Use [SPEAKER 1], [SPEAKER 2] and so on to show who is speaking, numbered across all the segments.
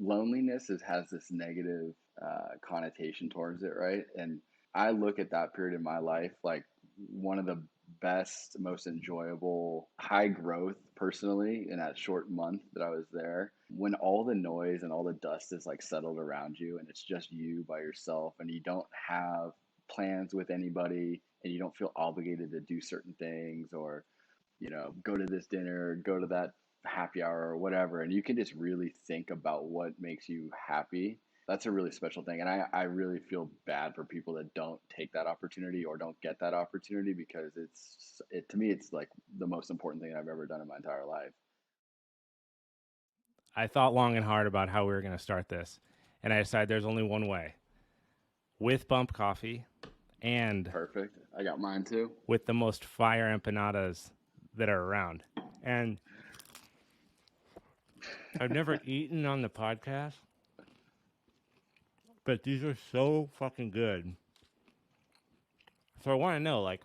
[SPEAKER 1] loneliness has this negative connotation towards it, right? And I look at that period in my life like one of the best, most enjoyable, high growth personally in that short month that I was there. When all the noise and all the dust is like settled around you and it's just you by yourself and you don't have plans with anybody and you don't feel obligated to do certain things or, go to this dinner, go to that happy hour or whatever, and you can just really think about what makes you happy. That's a really special thing. And I really feel bad for people that don't take that opportunity or don't get that opportunity because to me, it's like the most important thing I've ever done in my entire life.
[SPEAKER 2] I thought long and hard about how we were going to start this, and I decided there's only one way: with Bump Coffee and
[SPEAKER 1] Perfect. I got mine too.
[SPEAKER 2] with the most fire empanadas that are around. And I've never eaten on the podcast, but these are so fucking good. So I want to know, like,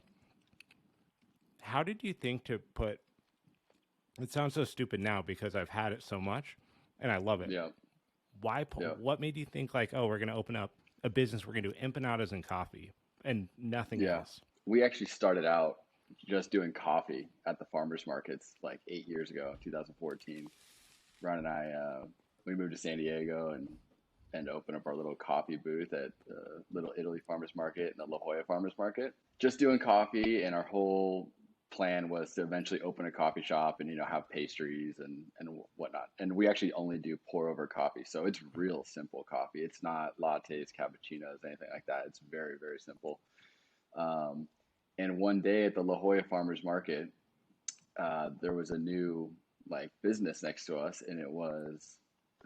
[SPEAKER 2] how did you think to put? It sounds so stupid now because I've had it so much, and I love it.
[SPEAKER 1] Yeah.
[SPEAKER 2] Why?
[SPEAKER 1] Yeah.
[SPEAKER 2] What made you think like, oh, we're going to open up a business? We're going to do empanadas and coffee and nothing
[SPEAKER 1] Yeah.
[SPEAKER 2] else.
[SPEAKER 1] We actually started out just doing coffee at the farmers markets like 8 years ago, 2014. Ron and I, we moved to San Diego and opened up our little coffee booth at Little Italy Farmers Market and the La Jolla Farmers Market. Just doing coffee, and our whole plan was to eventually open a coffee shop and have pastries and whatnot. And we actually only do pour over coffee, so it's real simple coffee. It's not lattes, cappuccinos, anything like that. It's very very simple. Um, and one day at the La Jolla Farmers Market, there was a new like business next to us, and it was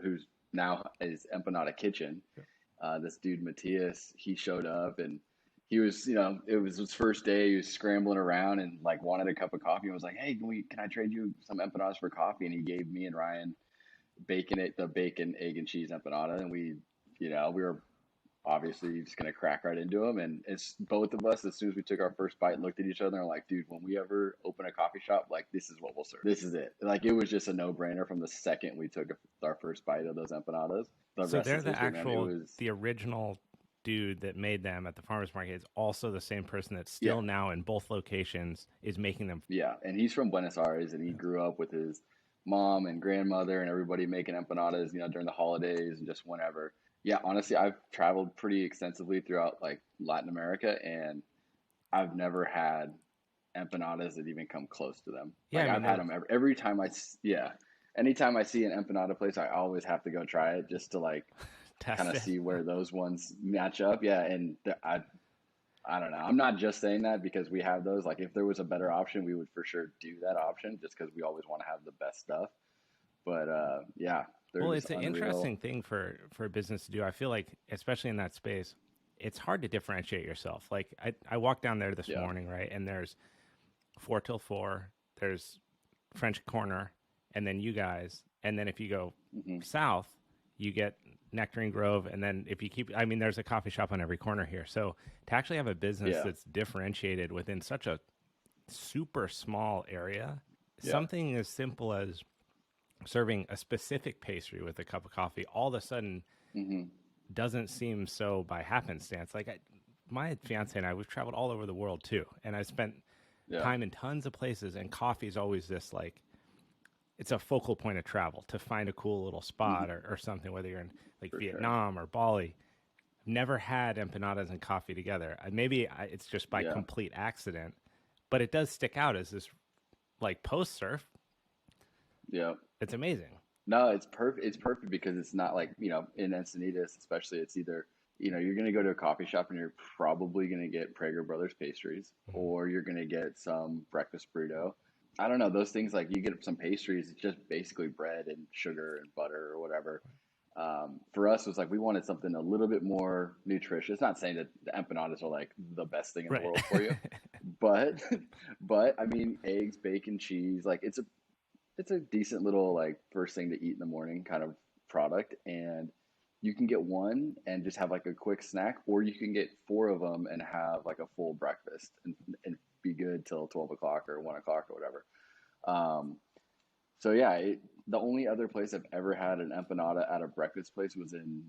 [SPEAKER 1] who's now is Empanada Kitchen. This dude Matthias, he showed up and he was, it was his first day. He was scrambling around and like wanted a cup of coffee and was like, "Hey, can I trade you some empanadas for coffee?" And he gave me and Ryan the bacon, egg, and cheese empanada, and we were obviously just gonna crack right into them. And it's both of us, as soon as we took our first bite, looked at each other and were like, "Dude, when we ever open a coffee shop, like this is what we'll serve. This is it." Like it was just a no brainer from the second we took our first bite of those empanadas. The
[SPEAKER 2] So
[SPEAKER 1] rest
[SPEAKER 2] they're
[SPEAKER 1] is
[SPEAKER 2] the
[SPEAKER 1] history, man. It
[SPEAKER 2] actual,
[SPEAKER 1] was
[SPEAKER 2] the original dude that made them at the farmers market is also the same person that
[SPEAKER 1] yeah,
[SPEAKER 2] still now in both locations is making them.
[SPEAKER 1] yeah. And he's from Buenos Aires, and he grew up with his mom and grandmother and everybody making empanadas, during the holidays and just whenever. Yeah, honestly, I've traveled pretty extensively throughout like Latin America, and I've never had empanadas that even come close to them.
[SPEAKER 2] Yeah,
[SPEAKER 1] Like
[SPEAKER 2] I mean
[SPEAKER 1] I've had
[SPEAKER 2] they're
[SPEAKER 1] them every time yeah, anytime I see an empanada place, I always have to go try it just to like kind of
[SPEAKER 2] tested.
[SPEAKER 1] see where those ones match up. Yeah, and I don't know. I'm not just saying that because we have those. Like if there was a better option, we would for sure do that option just because we always want to have the best stuff. But yeah, they're
[SPEAKER 2] Well,
[SPEAKER 1] just
[SPEAKER 2] it's an
[SPEAKER 1] unreal.
[SPEAKER 2] interesting thing for a business to do. I feel like, especially in that space, it's hard to differentiate yourself. Like I walked down there this
[SPEAKER 1] Yeah.
[SPEAKER 2] morning, right, and there's 4 till 4. There's French Corner, and then you guys, and then if you go
[SPEAKER 1] Hmm.
[SPEAKER 2] south, you get Nectarine Grove, and then if you keep, I mean, there's a coffee shop on every corner here. So to actually have a business
[SPEAKER 1] Yeah.
[SPEAKER 2] that's differentiated within such a super small area,
[SPEAKER 1] Yeah.
[SPEAKER 2] something as simple as serving a specific pastry with a cup of coffee, all of a sudden
[SPEAKER 1] Hmm.
[SPEAKER 2] doesn't seem so by happenstance. Like my fiance and I, we've traveled all over the world too, and I spent
[SPEAKER 1] Yeah.
[SPEAKER 2] time in tons of places, and coffee is always this like it's a focal point of travel to find a cool little
[SPEAKER 1] Hmm.
[SPEAKER 2] spot or something, whether you're in like
[SPEAKER 1] For sure.
[SPEAKER 2] Vietnam or Bali. I've never had empanadas and coffee together. Maybe it's just by
[SPEAKER 1] Yeah.
[SPEAKER 2] complete accident, but it does stick out as this like post surf.
[SPEAKER 1] Yeah.
[SPEAKER 2] It's amazing.
[SPEAKER 1] No, it's perfect. It's perfect because it's not like, in Encinitas, especially, it's either, you're going to go to a coffee shop and you're probably going to get Prager Brothers pastries
[SPEAKER 2] Mhm.
[SPEAKER 1] or you're going to get some breakfast burrito. I don't know, those things like you get some pastries, it's just basically bread and sugar and butter or whatever. For us, it was like we wanted something a little bit more nutritious. Not saying that the empanadas are like the best thing in the
[SPEAKER 2] Right.
[SPEAKER 1] world for you, but, but I mean, eggs, bacon, cheese, like it's a decent little like first thing to eat in the morning kind of product, and you can get one and just have like a quick snack, or you can get four of them and have like a full breakfast and be good till 12 o'clock or 1 o'clock or whatever. um, So yeah, the only other place I've ever had an empanada at a breakfast place was in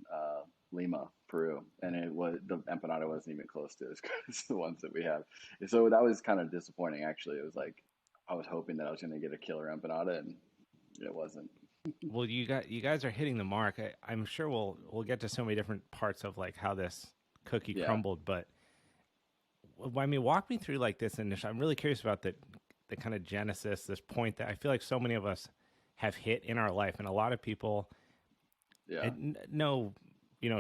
[SPEAKER 1] Lima, Peru, and it was the empanada wasn't even close to as good as the ones that we have. And so that was kind of disappointing, actually. It was like I was hoping that I was going to get a killer empanada, and it wasn't.
[SPEAKER 2] Well, you guys are hitting the mark. I'm sure we'll get to so many different parts of like how this cookie
[SPEAKER 1] Yeah.
[SPEAKER 2] crumbled, but I mean, walk me through like this initial. I'm really curious about the kind of genesis, this point that I feel like so many of us have hit in our life, and a lot of people,
[SPEAKER 1] Yeah.
[SPEAKER 2] and no,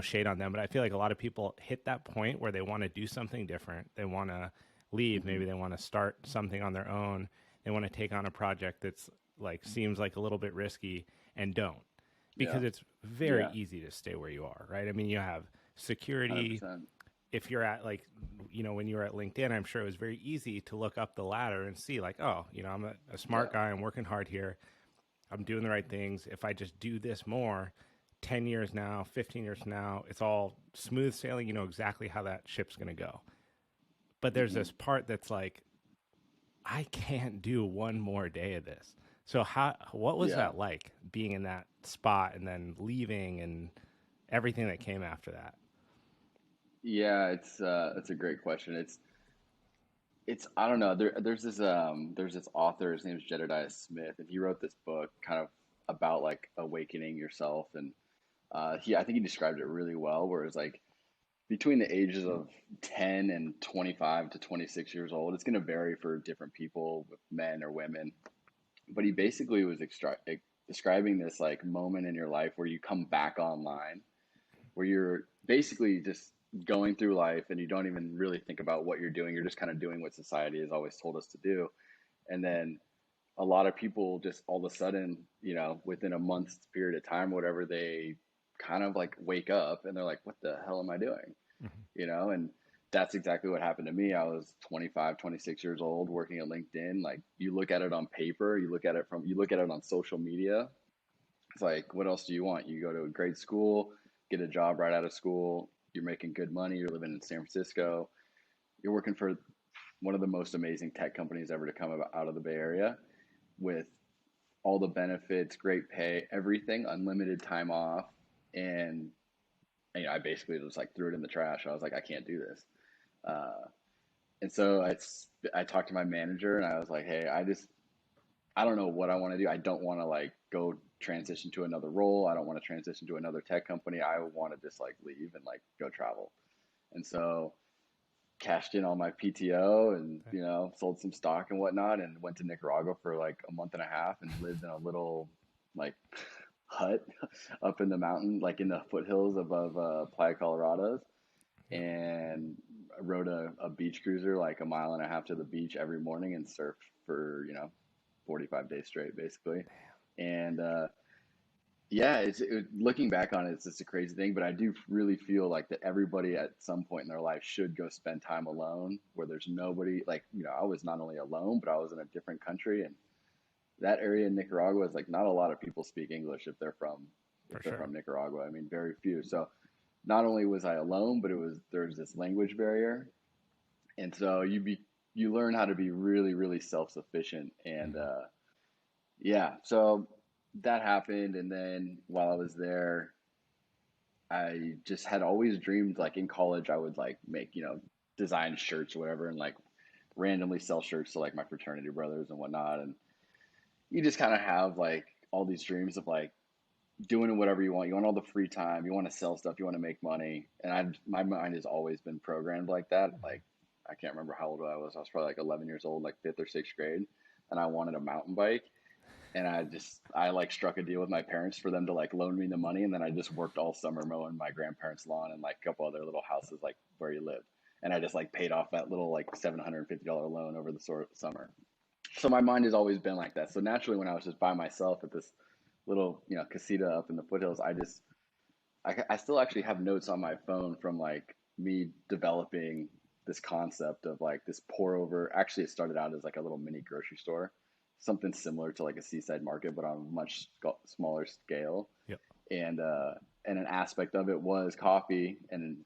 [SPEAKER 2] shade on them, but I feel like a lot of people hit that point where they want to do something different. They want to leave.
[SPEAKER 1] Hmm.
[SPEAKER 2] Maybe they want to start something on their own. They want to take on a project that's like seems like a little bit risky and don't,
[SPEAKER 1] Yeah.
[SPEAKER 2] because it's very
[SPEAKER 1] Yeah.
[SPEAKER 2] easy to stay where you are, right? I mean, you have security.
[SPEAKER 1] 100%.
[SPEAKER 2] If you're at like, when you were at LinkedIn, I'm sure it was very easy to look up the ladder and see like, oh, I'm a
[SPEAKER 1] Yeah.
[SPEAKER 2] smart guy. I'm working hard here. I'm doing the right things. If I just do this more, 10 years now, 15 years from now, it's all smooth sailing. You know exactly how that ship's going to go. But there's
[SPEAKER 1] Hmm.
[SPEAKER 2] this part that's like, I can't do one more day of this. So what was
[SPEAKER 1] Yeah.
[SPEAKER 2] that like being in that spot and then leaving and everything that came after that?
[SPEAKER 1] Yeah. It's a great question. It's I don't know. There's this author. His name is Jedidiah Smith, and he wrote this book kind of about like awakening yourself. And he I think he described it really well. Where it's like between the ages of 10 and 25 to 26 years old, it's going to vary for different people, men or women. But he basically was describing this like moment in your life where you come back online, where you're basically just going through life and you don't even really think about what you're doing. You're just kind of doing what society has always told us to do. And then a lot of people just all of a sudden, within a month's period of time, whatever, they kind of like wake up and they're like, what the hell am I doing?
[SPEAKER 2] Mm-hmm.
[SPEAKER 1] And that's exactly what happened to me. I was 25, 26 years old working at LinkedIn. Like you look at it on paper, you look at it on social media. It's like, what else do you want? You go to a great school, get a job right out of school. You're making good money. You're living in San Francisco. You're working for one of the most amazing tech companies ever to come out of the Bay Area with all the benefits, great pay, everything, unlimited time off. And, I basically just like threw it in the trash. I was like, I can't do this. Uh, and so I talked to my manager and I was like, hey, I don't know what I want to do. I don't want to like go transition to another role. I don't want to transition to another tech company. I want to just like leave and like go travel. And so cashed in all my PTO and,
[SPEAKER 2] Okay.
[SPEAKER 1] sold some stock and whatnot and went to Nicaragua for like a month and a half and lived in a little like hut up in the mountain, like in the foothills above Playa Colorados.
[SPEAKER 2] Yep.
[SPEAKER 1] And I rode a beach cruiser like a mile and a half to the beach every morning and surfed for, 45 days straight, basically. And yeah, looking back on it, it's just a crazy thing. But I do really feel like that everybody at some point in their life should go spend time alone, where there's nobody. Like, I was not only alone, but I was in a different country, and that area in Nicaragua is like not a lot of people speak English if
[SPEAKER 2] For
[SPEAKER 1] they're
[SPEAKER 2] sure.
[SPEAKER 1] from Nicaragua. I mean, very few. So not only was I alone, but there's this language barrier, and so you learn how to be really really self sufficient. And
[SPEAKER 2] Mm-hmm.
[SPEAKER 1] yeah, so that happened, and then while I was there, I just had always dreamed like in college I would like make design shirts or whatever, and like randomly sell shirts to like my fraternity brothers and whatnot. And you just kind of have like all these dreams of like doing whatever you want. You want all the free time. You want to sell stuff. You want to make money. And my mind has always been programmed like that.
[SPEAKER 2] Mm-hmm.
[SPEAKER 1] Like I can't remember how old I was. I was probably like 11 years old, like fifth or sixth grade, and I wanted a mountain bike. And I like struck a deal with my parents for them to like loan me the money, and then I just worked all summer mowing my grandparents' lawn and like a couple other little houses like where you live. And I just like paid off that little like $750 loan over the summer. So my mind has always been like that. So naturally, when I was just by myself at this little casita up in the foothills, I still actually have notes on my phone from like me developing this concept of like this pour over. Actually, it started out as like a little mini grocery store, something similar to like a seaside market, but on a much smaller scale.
[SPEAKER 2] Yep.
[SPEAKER 1] And and an aspect of it was coffee. And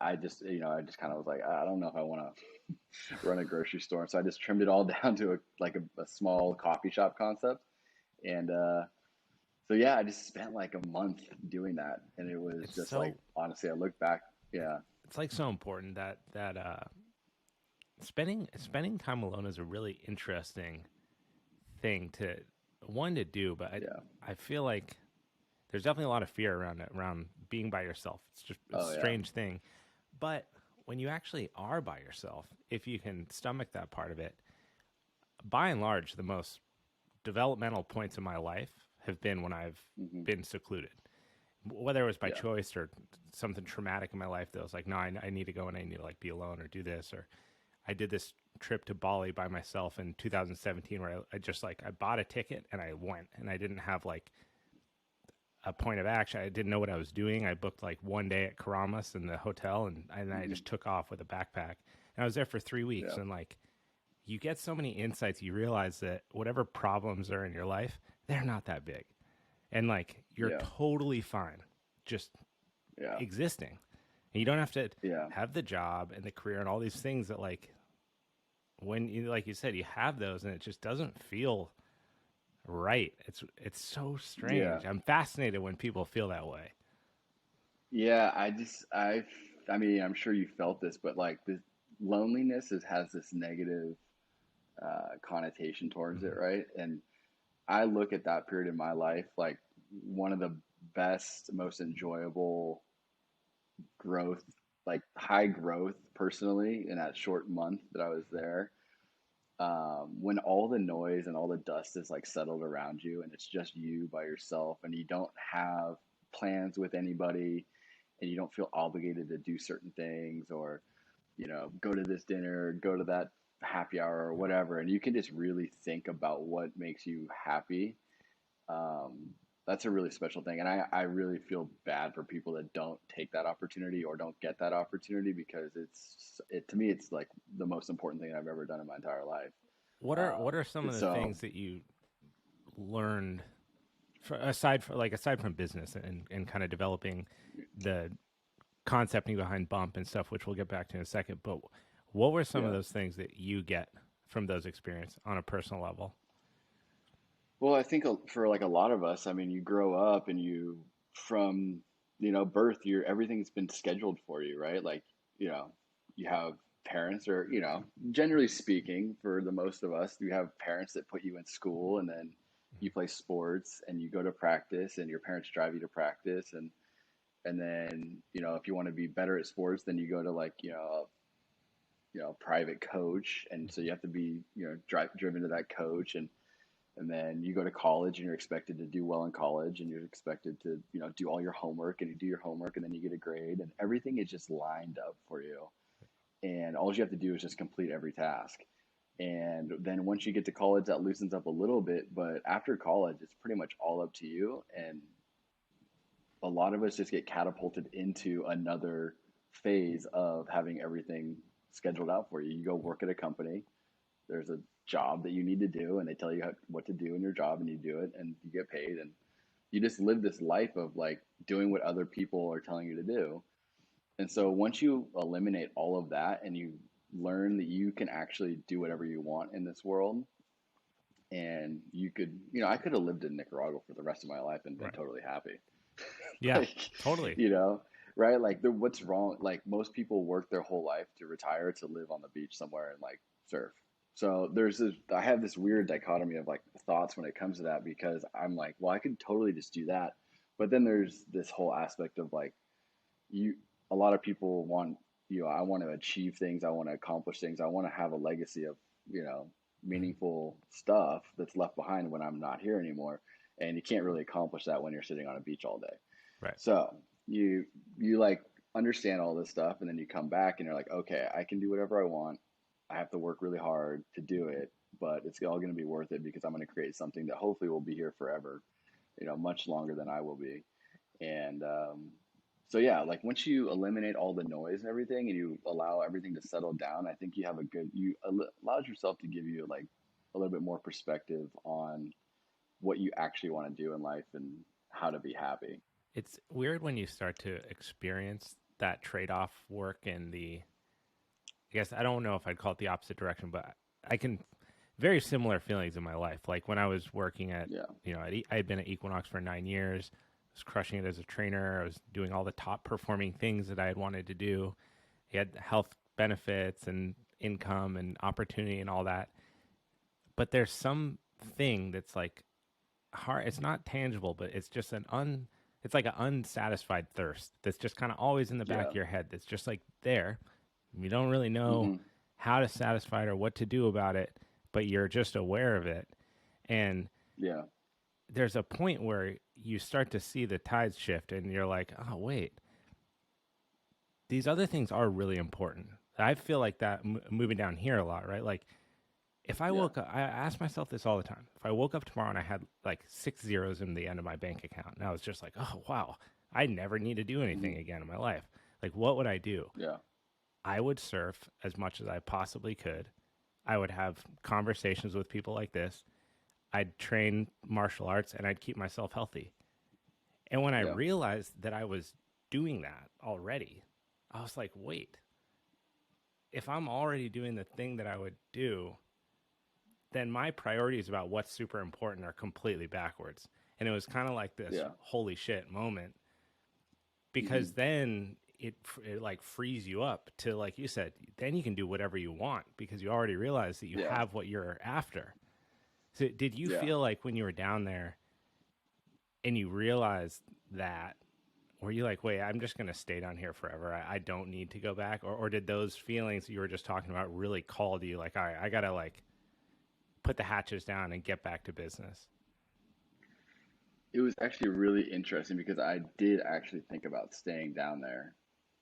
[SPEAKER 1] I just kind of was like, I don't know if I want to run a grocery store. And so I just trimmed it all down to a small coffee shop concept. And so yeah, I just spent like a month doing that, and it was
[SPEAKER 2] It's
[SPEAKER 1] just like,
[SPEAKER 2] so
[SPEAKER 1] honestly, I look back, yeah,
[SPEAKER 2] it's like so important that spending time alone is a really interesting thing to one to do, but
[SPEAKER 1] yeah,
[SPEAKER 2] I feel like there's definitely a lot of fear around it, around being by yourself. It's a
[SPEAKER 1] oh yeah,
[SPEAKER 2] strange thing. But when you actually are by yourself, if you can stomach that part of it, by and large, the most developmental points in my life have been when I've
[SPEAKER 1] hmm
[SPEAKER 2] been secluded, whether it was by
[SPEAKER 1] yeah,
[SPEAKER 2] choice or something traumatic in my life that was like, no, I need to go and I need to like be alone or do this. Or I did this trip to Bali by myself in 2017 where I just like, I bought a ticket and I went and I didn't have like a point of action. I didn't know what I was doing. I booked like one day at Karamas in the hotel and I
[SPEAKER 1] hmm
[SPEAKER 2] just took off with a backpack. And I was there for 3 weeks.
[SPEAKER 1] yeah,
[SPEAKER 2] And like, you get so many insights, you realize that whatever problems are in your life, they're not that big. And like, you're
[SPEAKER 1] yeah,
[SPEAKER 2] totally fine just
[SPEAKER 1] yeah,
[SPEAKER 2] existing. And you don't have to
[SPEAKER 1] yeah,
[SPEAKER 2] have the job and the career and all these things that like, when you, like you said, you have those and it just doesn't feel right. It's so
[SPEAKER 1] yeah,
[SPEAKER 2] strange. I'm fascinated when people feel that way.
[SPEAKER 1] yeah. I mean, I'm sure you felt this, but like this loneliness has this negative connotation towards it,
[SPEAKER 2] Mhm.
[SPEAKER 1] right? And I look at that period in my life like one of the best, most enjoyable growth, like high growth personally in that short month that I was there. When all the noise and all the dust is like settled around you and it's just you by yourself and you don't have plans with anybody and you don't feel obligated to do certain things or, go to this dinner, go to that happy hour or whatever. And you can just really think about what makes you happy. um, that's a really special thing. And I really feel bad for people that don't take that opportunity or don't get that opportunity because to me, it's like the most important thing I've ever done in my entire life.
[SPEAKER 2] What are some of the
[SPEAKER 1] So
[SPEAKER 2] things that you learned aside from business and kind of developing the concepting behind bump and stuff, which we'll get back to in a second. But what were some of
[SPEAKER 1] yeah,
[SPEAKER 2] those things that you get from those experiences on a personal level?
[SPEAKER 1] well, I think for like a lot of us, I mean, you grow up and from, birth, everything's been scheduled for you, right? Like, you know, you have parents or, generally speaking, for the most of us, you have parents that put you in school and then you play sports and you go to practice and your parents drive you to practice and then, if you want to be better at sports, then you go to like, private coach. And so you have to be, driven to that coach and then you go to college and you're expected to do well in college and you're expected to, do all your homework and you do your homework and then you get a grade and everything is just lined up for you. And all you have to do is just complete every task. And then once you get to college, that loosens up a little bit. But after college, it's pretty much all up to you. And a lot of us just get catapulted into another phase of having everything scheduled out for you. You go work at a company, there's a job that you need to do, and they tell you what to do in your job, and you do it, and you get paid, and you just live this life of like doing what other people are telling you to do. And so once you eliminate all of that and you learn that you can actually do whatever you want in this world, and you could, I could have lived in Nicaragua for the rest of my life and been
[SPEAKER 2] Right.
[SPEAKER 1] totally happy.
[SPEAKER 2] Yeah,
[SPEAKER 1] Like,
[SPEAKER 2] totally.
[SPEAKER 1] you know, right? Like, what's wrong? Like, most people work their whole life to retire to live on the beach somewhere and like surf. So I have this weird dichotomy of like thoughts when it comes to that because I'm like, well, I could totally just do that. But then there's this whole aspect of like, you, a lot of people want, I want to achieve things, I want to accomplish things, I want to have a legacy of,
[SPEAKER 2] Mhm.
[SPEAKER 1] meaningful stuff that's left behind when I'm not here anymore. And you can't really accomplish that when you're sitting on a beach all day.
[SPEAKER 2] Right.
[SPEAKER 1] So you like understand all this stuff, and then you come back and you're like, okay, I can do whatever I want. I have to work really hard to do it, but it's all going to be worth it because I'm going to create something that hopefully will be here forever, much longer than I will be. And so yeah, like once you eliminate all the noise and everything, and you allow everything to settle down, I think you allows yourself to give you like a little bit more perspective on what you actually want to do in life and how to be happy.
[SPEAKER 2] It's weird when you start to experience that trade off work in the, I guess I don't know if I'd call it the opposite direction, but I can very similar feelings in my life. Like when I was working at,
[SPEAKER 1] Yeah.
[SPEAKER 2] I had been at Equinox for 9 years. I was crushing it as a trainer. I was doing all the top performing things that I had wanted to do. I had health benefits and income and opportunity and all that. But there's some thing that's like hard. It's not tangible, but it's just it's like an unsatisfied thirst that's just kind of always in the back
[SPEAKER 1] Yeah.
[SPEAKER 2] of your head. That's just like there. You don't really know
[SPEAKER 1] Hmm.
[SPEAKER 2] how to satisfy it or what to do about it, but you're just aware of it. And
[SPEAKER 1] Yeah.
[SPEAKER 2] there's a point where you start to see the tides shift and you're like, oh, wait, these other things are really important. I feel like that moving down here a lot, right? Like if I
[SPEAKER 1] Yeah.
[SPEAKER 2] woke up, I ask myself this all the time. If I woke up tomorrow and I had like 6 zeros in the end of my bank account, and I was just like, oh, wow, I never need to do
[SPEAKER 1] Hmm.
[SPEAKER 2] anything again in my life. Like, what would I do?
[SPEAKER 1] Yeah.
[SPEAKER 2] I would surf as much as I possibly could. I would have conversations with people like this. I'd train martial arts and I'd keep myself healthy. And when I
[SPEAKER 1] Yeah.
[SPEAKER 2] realized that I was doing that already, I was like, wait, if I'm already doing the thing that I would do, then my priorities about what's super important are completely backwards. And it was kind of like this
[SPEAKER 1] Yeah.
[SPEAKER 2] holy shit moment
[SPEAKER 1] Hmm.
[SPEAKER 2] because then it like frees you up to, like you said, then you can do whatever you want because you already realize that you
[SPEAKER 1] Yeah.
[SPEAKER 2] have what you're after. So did you
[SPEAKER 1] Yeah.
[SPEAKER 2] feel like when you were down there and you realized that, were you like, wait, I'm just going to stay down here forever? I don't need to go back? Or did those feelings you were just talking about really call to you like, all right, I got to like put the hatches down and get back to business?
[SPEAKER 1] It was actually really interesting because I did actually think about staying down there.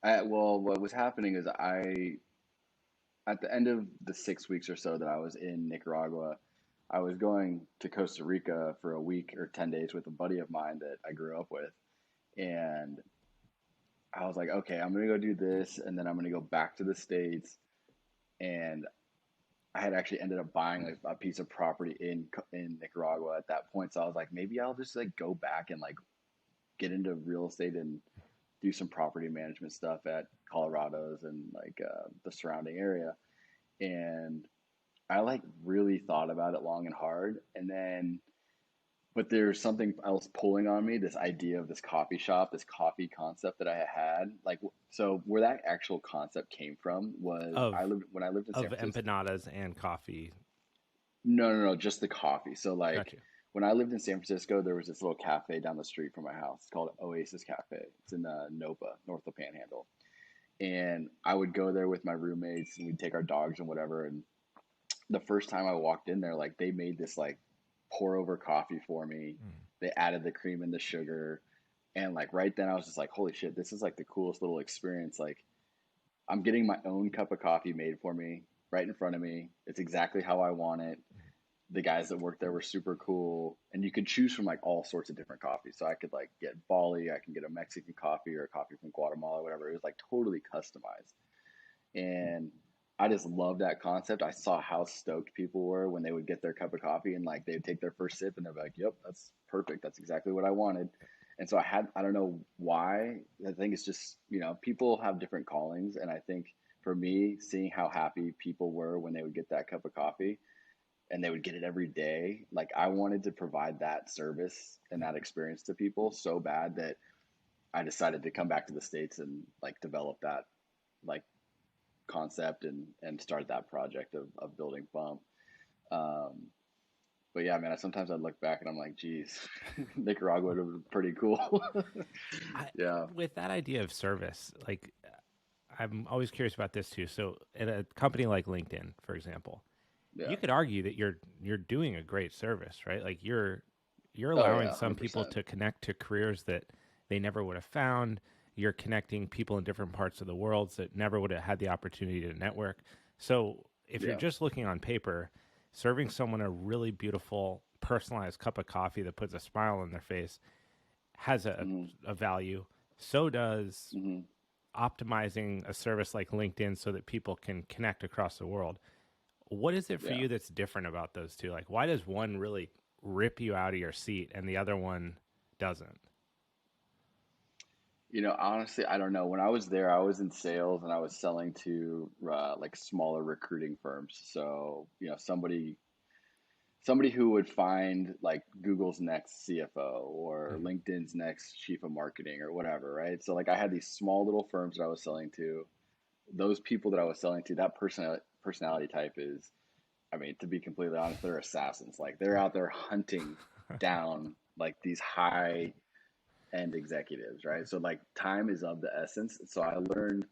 [SPEAKER 1] Well, what was happening is at the end of the 6 weeks or so that I was in Nicaragua, I was going to Costa Rica for a week or 10 days with a buddy of mine that I grew up with. And I was like, okay, I'm going to go do this. And then I'm going to go back to the States. And I had actually ended up buying like a piece of property in Nicaragua at that point. So I was like, maybe I'll just like go back and like get into real estate and do some property management stuff at Colorado's and like the surrounding area. And I like really thought about it long and hard. And then, but there's something else pulling on me, this idea of this coffee shop, this coffee concept that I had. Like, so where that actual concept came from was
[SPEAKER 2] Of
[SPEAKER 1] when I lived in San
[SPEAKER 2] of
[SPEAKER 1] Francisco.
[SPEAKER 2] empanadas and coffee.
[SPEAKER 1] No, no, no, just the coffee. So like
[SPEAKER 2] Got you.
[SPEAKER 1] when I lived in San Francisco, there was this little cafe down the street from my house. It's called Oasis Cafe. It's in Nopa, north of Panhandle. And I would go there with my roommates and we'd take our dogs and whatever. And the first time I walked in there, like they made this like pour over coffee for me.
[SPEAKER 2] Mm.
[SPEAKER 1] They added the cream and the sugar. And like right then I was just like, holy shit, this is like the coolest little experience. Like I'm getting my own cup of coffee made for me right in front of me. It's exactly how I want it. The guys that worked there were super cool, and you could choose from like all sorts of different coffees. So I could like get Bali, I can get a Mexican coffee or a coffee from Guatemala, whatever. It was like totally customized, and I just love that concept. I saw how stoked people were when they would get their cup of coffee and like they would take their first sip and they're like, "Yep, that's perfect. That's exactly what I wanted." And so I don't know why. I think it's just people have different callings, and I think for me, seeing how happy people were when they would get that cup of coffee and they would get it every day. Like I wanted to provide that service and that experience to people so bad that I decided to come back to the States and like develop that like concept and start that project of building Bump. Um, but yeah, man, sometimes I look back and I'm like, geez, Nicaragua would have been pretty cool.
[SPEAKER 2] I,
[SPEAKER 1] Yeah,
[SPEAKER 2] with that idea of service, like I'm always curious about this too. So, at a company like LinkedIn, for example,
[SPEAKER 1] yeah.
[SPEAKER 2] you could argue that you're doing a great service, right? Like you're
[SPEAKER 1] Oh
[SPEAKER 2] allowing
[SPEAKER 1] yeah,
[SPEAKER 2] some
[SPEAKER 1] hundred
[SPEAKER 2] people
[SPEAKER 1] percent.
[SPEAKER 2] to connect to careers that they never would have found. You're connecting people in different parts of the world that never would have had the opportunity to network. So, if you're
[SPEAKER 1] Yeah.
[SPEAKER 2] just looking on paper, serving someone a really beautiful personalized cup of coffee that puts a smile on their face has
[SPEAKER 1] Hmm.
[SPEAKER 2] a value. So does
[SPEAKER 1] Hmm.
[SPEAKER 2] optimizing a service like LinkedIn so that people can connect across the world. What is it for
[SPEAKER 1] Yeah.
[SPEAKER 2] you that's different about those two? Like, why does one really rip you out of your seat and the other one doesn't?
[SPEAKER 1] Honestly, I don't know. When I was there, I was in sales and I was selling to like smaller recruiting firms. So, somebody somebody who would find like Google's next CFO or
[SPEAKER 2] Mhm.
[SPEAKER 1] LinkedIn's next chief of marketing or whatever, right? So like I had these small little firms that I was selling to. Those people that I was selling to, that personality type is, I mean, to be completely honest, they're assassins. Like they're out there hunting down like these high end executives, right? So like time is of the essence. So I learned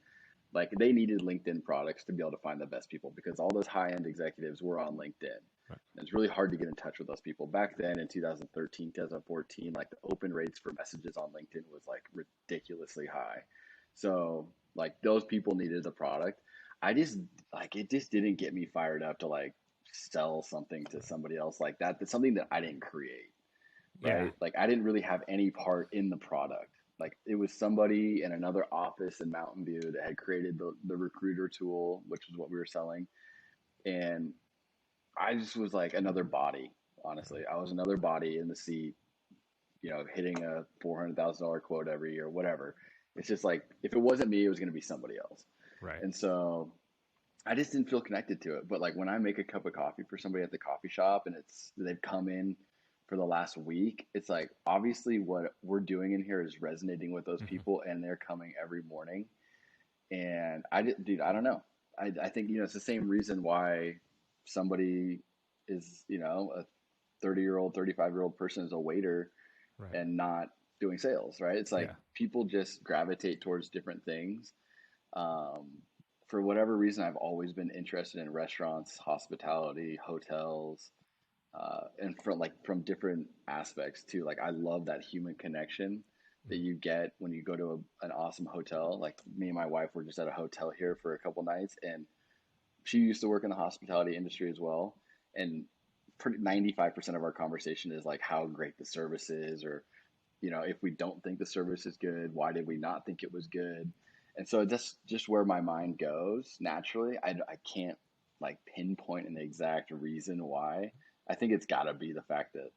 [SPEAKER 1] like they needed LinkedIn products to be able to find the best people because all those high end executives were on LinkedIn.
[SPEAKER 2] Right.
[SPEAKER 1] And it's really hard to get in touch with those people. Back then in 2013, 2014, like the open rates for messages on LinkedIn was like ridiculously high. So like those people needed the product. I just like it just didn't get me fired up to like sell something to somebody else like that. That's something that I didn't create,
[SPEAKER 2] Yeah.
[SPEAKER 1] right? Like I didn't really have any part in the product. Like it was somebody in another office in Mountain View that had created the recruiter tool, which is what we were selling. And I just was like another body, honestly. I was another body in the seat, hitting a $400,000 quote every year, whatever. It's just like if it wasn't me, it was going to be somebody else.
[SPEAKER 2] Right.
[SPEAKER 1] And so I just didn't feel connected to it. But like when I make a cup of coffee for somebody at the coffee shop and they've come in for the last week, it's like obviously what we're doing in here is resonating with those
[SPEAKER 2] Mhm.
[SPEAKER 1] people and they're coming every morning. And dude, I don't know. I think, it's the same reason why somebody is, a 30-year-old, 35-year-old person is a waiter
[SPEAKER 2] Right.
[SPEAKER 1] and not doing sales, right? It's like
[SPEAKER 2] Yeah.
[SPEAKER 1] people just gravitate towards different things. Um, for whatever reason, I've always been interested in restaurants, hospitality, hotels, and from different aspects too. Like I love that human connection that
[SPEAKER 2] Mhm.
[SPEAKER 1] you get when you go to an awesome hotel. Like me and my wife were just at a hotel here for a couple nights, and she used to work in the hospitality industry as well. And pretty 95% of our conversation is like how great the service is, or if we don't think the service is good, why did we not think it was good? And so just where my mind goes naturally. I can't like pinpoint an exact reason why. I think it's got to be the fact that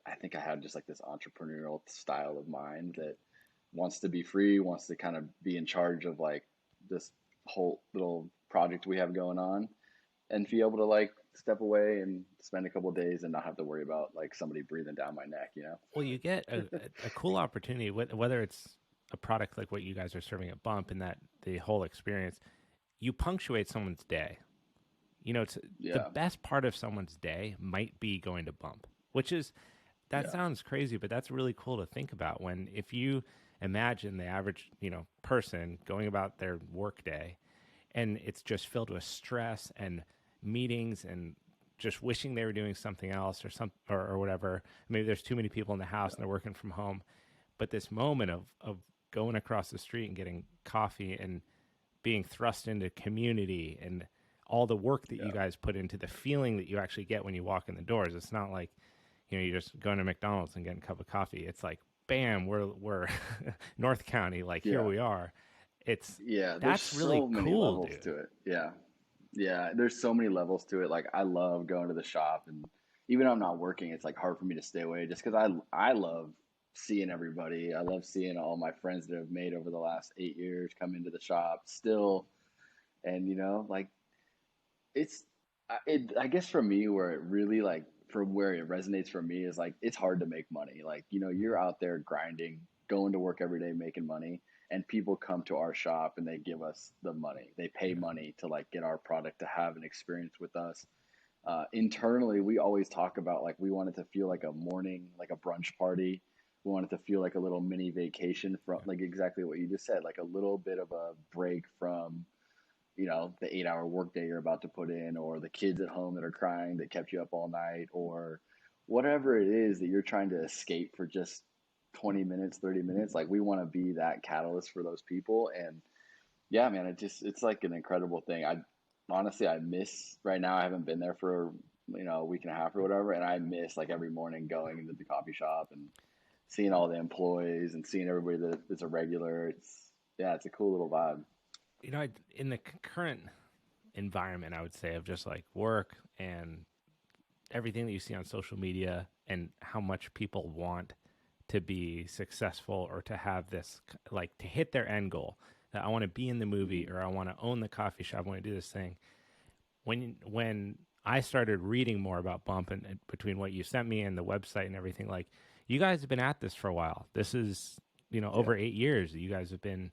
[SPEAKER 1] I think I have just like this entrepreneurial style of mind that wants to be free, wants to kind of be in charge of like this whole little project we have going on, and be able to like step away and spend a couple of days and not have to worry about like somebody breathing down my neck.
[SPEAKER 2] Well, you get a cool opportunity, whether it's a product like what you guys are serving at Bump and that the whole experience, you punctuate someone's day. It's the
[SPEAKER 1] Yeah,
[SPEAKER 2] best part of someone's day might be going to Bump, which is that
[SPEAKER 1] yeah,
[SPEAKER 2] sounds crazy, but that's really cool to think about when if you imagine the average, person going about their work day and it's just filled with stress and meetings and just wishing they were doing something else or whatever. Maybe there's too many people in the house and they're working from home. But this moment of going across the street and getting coffee and being thrust into community and all the work that you
[SPEAKER 1] yeah,
[SPEAKER 2] guys put into the feeling that you actually get when you walk in the doors. It's not like, you're just going to McDonald's and getting a cup of coffee. It's like, bam, we're North County, like here
[SPEAKER 1] yeah,
[SPEAKER 2] we are. It's
[SPEAKER 1] yeah. There's
[SPEAKER 2] that's really
[SPEAKER 1] so many
[SPEAKER 2] cool,
[SPEAKER 1] levels
[SPEAKER 2] dude.
[SPEAKER 1] to it. Yeah, yeah. There's so many levels to it. Like I love going to the shop, and even though I'm not working, it's like hard for me to stay away just because I love seeing everybody. I love seeing all my friends that I've made over the last 8 years come into the shop still, and like it's I guess for me where it really like for where it resonates for me is like it's hard to make money. Like, you're out there grinding, going to work every day making money, and people come to our shop and they give us the money. They pay
[SPEAKER 2] Yeah.
[SPEAKER 1] money to like get our product to have an experience with us. Internally, we always talk about like we want it to feel like a morning, like a brunch party. We want it to feel like a little mini vacation from
[SPEAKER 2] Yeah.
[SPEAKER 1] like exactly what you just said, like a little bit of a break from the 8 hour workday you're about to put in, or the kids at home that are crying that kept you up all night, or whatever it is that you're trying to escape for just 20 minutes, 30 minutes. Like, we want to be that catalyst for those people. And yeah, man, it's like an incredible thing. I miss right now. I haven't been there for, a week and a half or whatever. And I miss like every morning going into the coffee shop and seeing all the employees and seeing everybody that is a regular. Yeah, it's a cool little vibe.
[SPEAKER 2] In the current environment, I would say of just like work and everything that you see on social media and how much people want to be successful or to have this like to hit their end goal that I want to be in the movie
[SPEAKER 1] Mhm.
[SPEAKER 2] or I want to own the coffee shop, I want to do this thing. When I started reading more about Bump, and between what you sent me and the website and everything, like, you guys have been at this for a while. This is,
[SPEAKER 1] Yeah.
[SPEAKER 2] over 8 years that you guys have been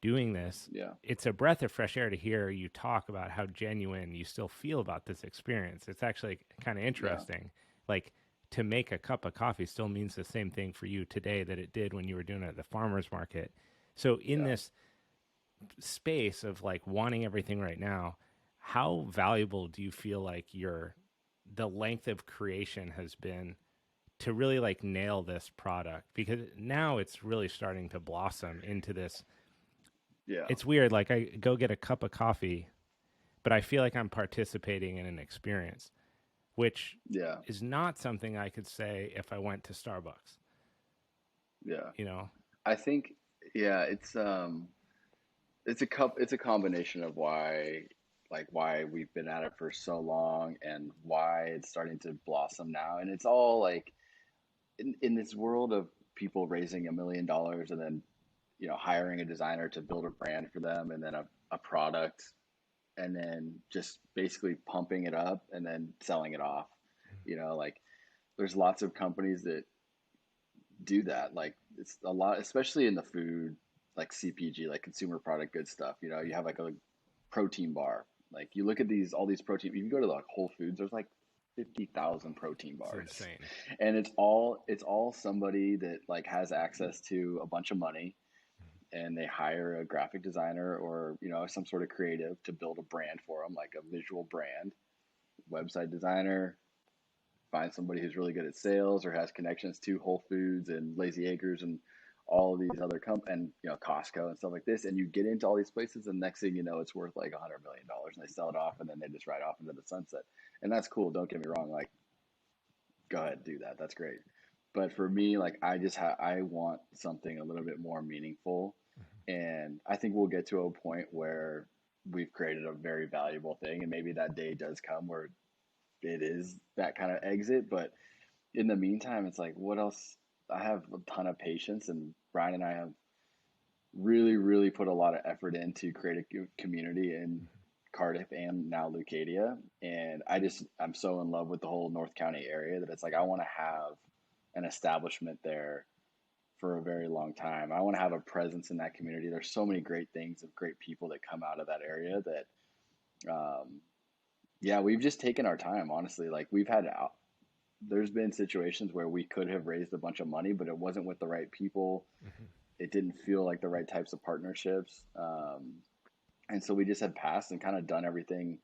[SPEAKER 2] doing this.
[SPEAKER 1] Yeah.
[SPEAKER 2] It's a breath of fresh air to hear you talk about how genuine you still feel about this experience. It's actually kind of
[SPEAKER 1] Yeah.
[SPEAKER 2] interesting. Like, to make a cup of coffee still means the same thing for you today that it did when you were doing it at the farmer's market. So in
[SPEAKER 1] Yeah.
[SPEAKER 2] this space of like wanting everything right now, how valuable do you feel like the length of creation has been to really like nail this product? Because now it's really starting to blossom into this.
[SPEAKER 1] Yeah.
[SPEAKER 2] It's weird, like I go get a cup of coffee, but I feel like I'm participating in an experience, which
[SPEAKER 1] Yeah.
[SPEAKER 2] is not something I could say if I went to Starbucks,
[SPEAKER 1] Yeah.
[SPEAKER 2] you know?
[SPEAKER 1] I think, yeah, it's a combination of why we've been at it for so long and why it's starting to blossom now. And it's all like in this world of people raising $1 million and then, hiring a designer to build a brand for them and then a product and then just basically pumping it up and then selling it off. Like there's lots of companies that do that. Like it's a lot, especially in the food, like CPG, like consumer product good stuff. You have like a protein bar. Like you look at all these protein. You can go to like Whole Foods. There's like 50,000 protein
[SPEAKER 2] It's
[SPEAKER 1] bars,
[SPEAKER 2] insane.
[SPEAKER 1] and it's all somebody that like has access to a bunch of money, and they hire a graphic designer or some sort of creative to build a brand for them, like a visual brand, website designer, find somebody who's really good at sales or has connections to Whole Foods and Lazy Acres and all of these other and Costco and stuff like this, and you get into all these places, and next thing you know, it's worth like $100 million, and they sell it off, and then they just ride off into the sunset, and that's cool. Don't get me wrong, like go ahead and do that. That's great. But for me, like I want something a little bit more meaningful, and I think we'll get to a point where we've created a very valuable thing, and maybe that day does come where it is that kind of exit. But in the meantime, it's like, what else? I have a ton of patience, and Brian and I have really, really put a lot of effort in to create a community in Cardiff and now Lucadia. And I'm so in love with the whole North County area that it's like, I want to have an establishment there for a very long time. I want to have a presence in that community. There's so many great things of great people that come out of that area that, yeah, we've just taken our time, honestly. Like there's been situations where we could have raised a bunch of money, but it wasn't with the right people.
[SPEAKER 2] Mm-hmm.
[SPEAKER 1] It didn't feel like the right types of partnerships. And so we just had passed and kind of done everything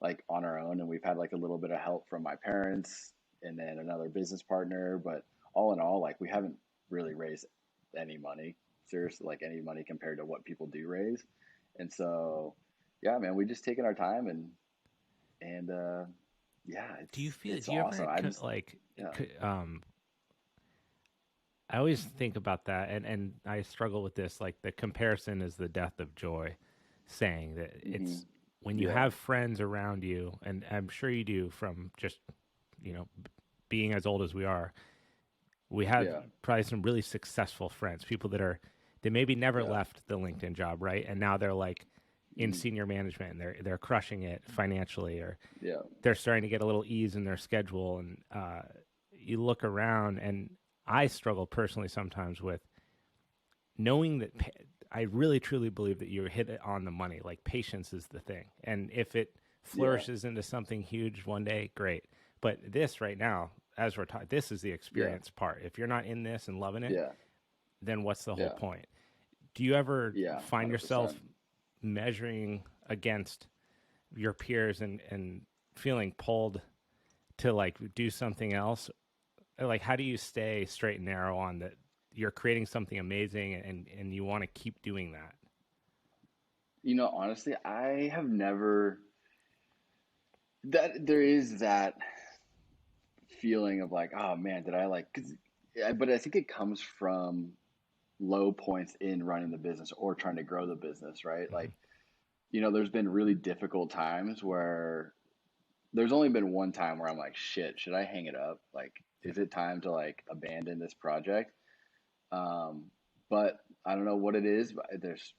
[SPEAKER 1] like on our own. And we've had like a little bit of help from my parents and then another business partner. But all in all, like we haven't really raised any money, seriously, like any money compared to what people do raise. And so, yeah, man, we just taken our time and yeah,
[SPEAKER 2] Do you feel?
[SPEAKER 1] it's
[SPEAKER 2] Do you
[SPEAKER 1] awesome.
[SPEAKER 2] ever
[SPEAKER 1] I just,
[SPEAKER 2] like?
[SPEAKER 1] yeah,
[SPEAKER 2] I always think about that, and I struggle with this. Like the comparison is the death of joy, saying that
[SPEAKER 1] hmm,
[SPEAKER 2] it's when you
[SPEAKER 1] yeah,
[SPEAKER 2] have friends around you, and I'm sure you do from just being as old as we are. We have
[SPEAKER 1] yeah,
[SPEAKER 2] probably some really successful friends, people they maybe never
[SPEAKER 1] yeah,
[SPEAKER 2] left the LinkedIn job, right? And now they're like in
[SPEAKER 1] mm,
[SPEAKER 2] senior management, and they're crushing it financially, or
[SPEAKER 1] yeah,
[SPEAKER 2] they're starting to get a little ease in their schedule. And you look around, and I struggle personally sometimes with knowing that I really truly believe that you hit it on the money. Like patience is the thing, and if it
[SPEAKER 1] yeah,
[SPEAKER 2] flourishes into something huge one day, great. But this right now, as we're talking, this is the
[SPEAKER 1] yeah,
[SPEAKER 2] experience part. If you're not in this and loving it,
[SPEAKER 1] yeah,
[SPEAKER 2] then what's the whole
[SPEAKER 1] yeah,
[SPEAKER 2] point? Do you ever
[SPEAKER 1] yeah,
[SPEAKER 2] find yourself
[SPEAKER 1] 100%.
[SPEAKER 2] measuring against your peers and feeling pulled to like do something else? Like how do you stay straight and narrow on that you're creating something amazing and you want to keep doing that?
[SPEAKER 1] Honestly, I have never that there is that feeling of like, oh man, did I like, but I think it comes from low points in running the business or trying to grow the business, right?
[SPEAKER 2] Mm-hmm.
[SPEAKER 1] Like, there's been really difficult times where there's only been one time where I'm like, shit, should I hang it up? Like,
[SPEAKER 2] Yeah.
[SPEAKER 1] is it time to like abandon this project? Um, but I don't know what it is, but there's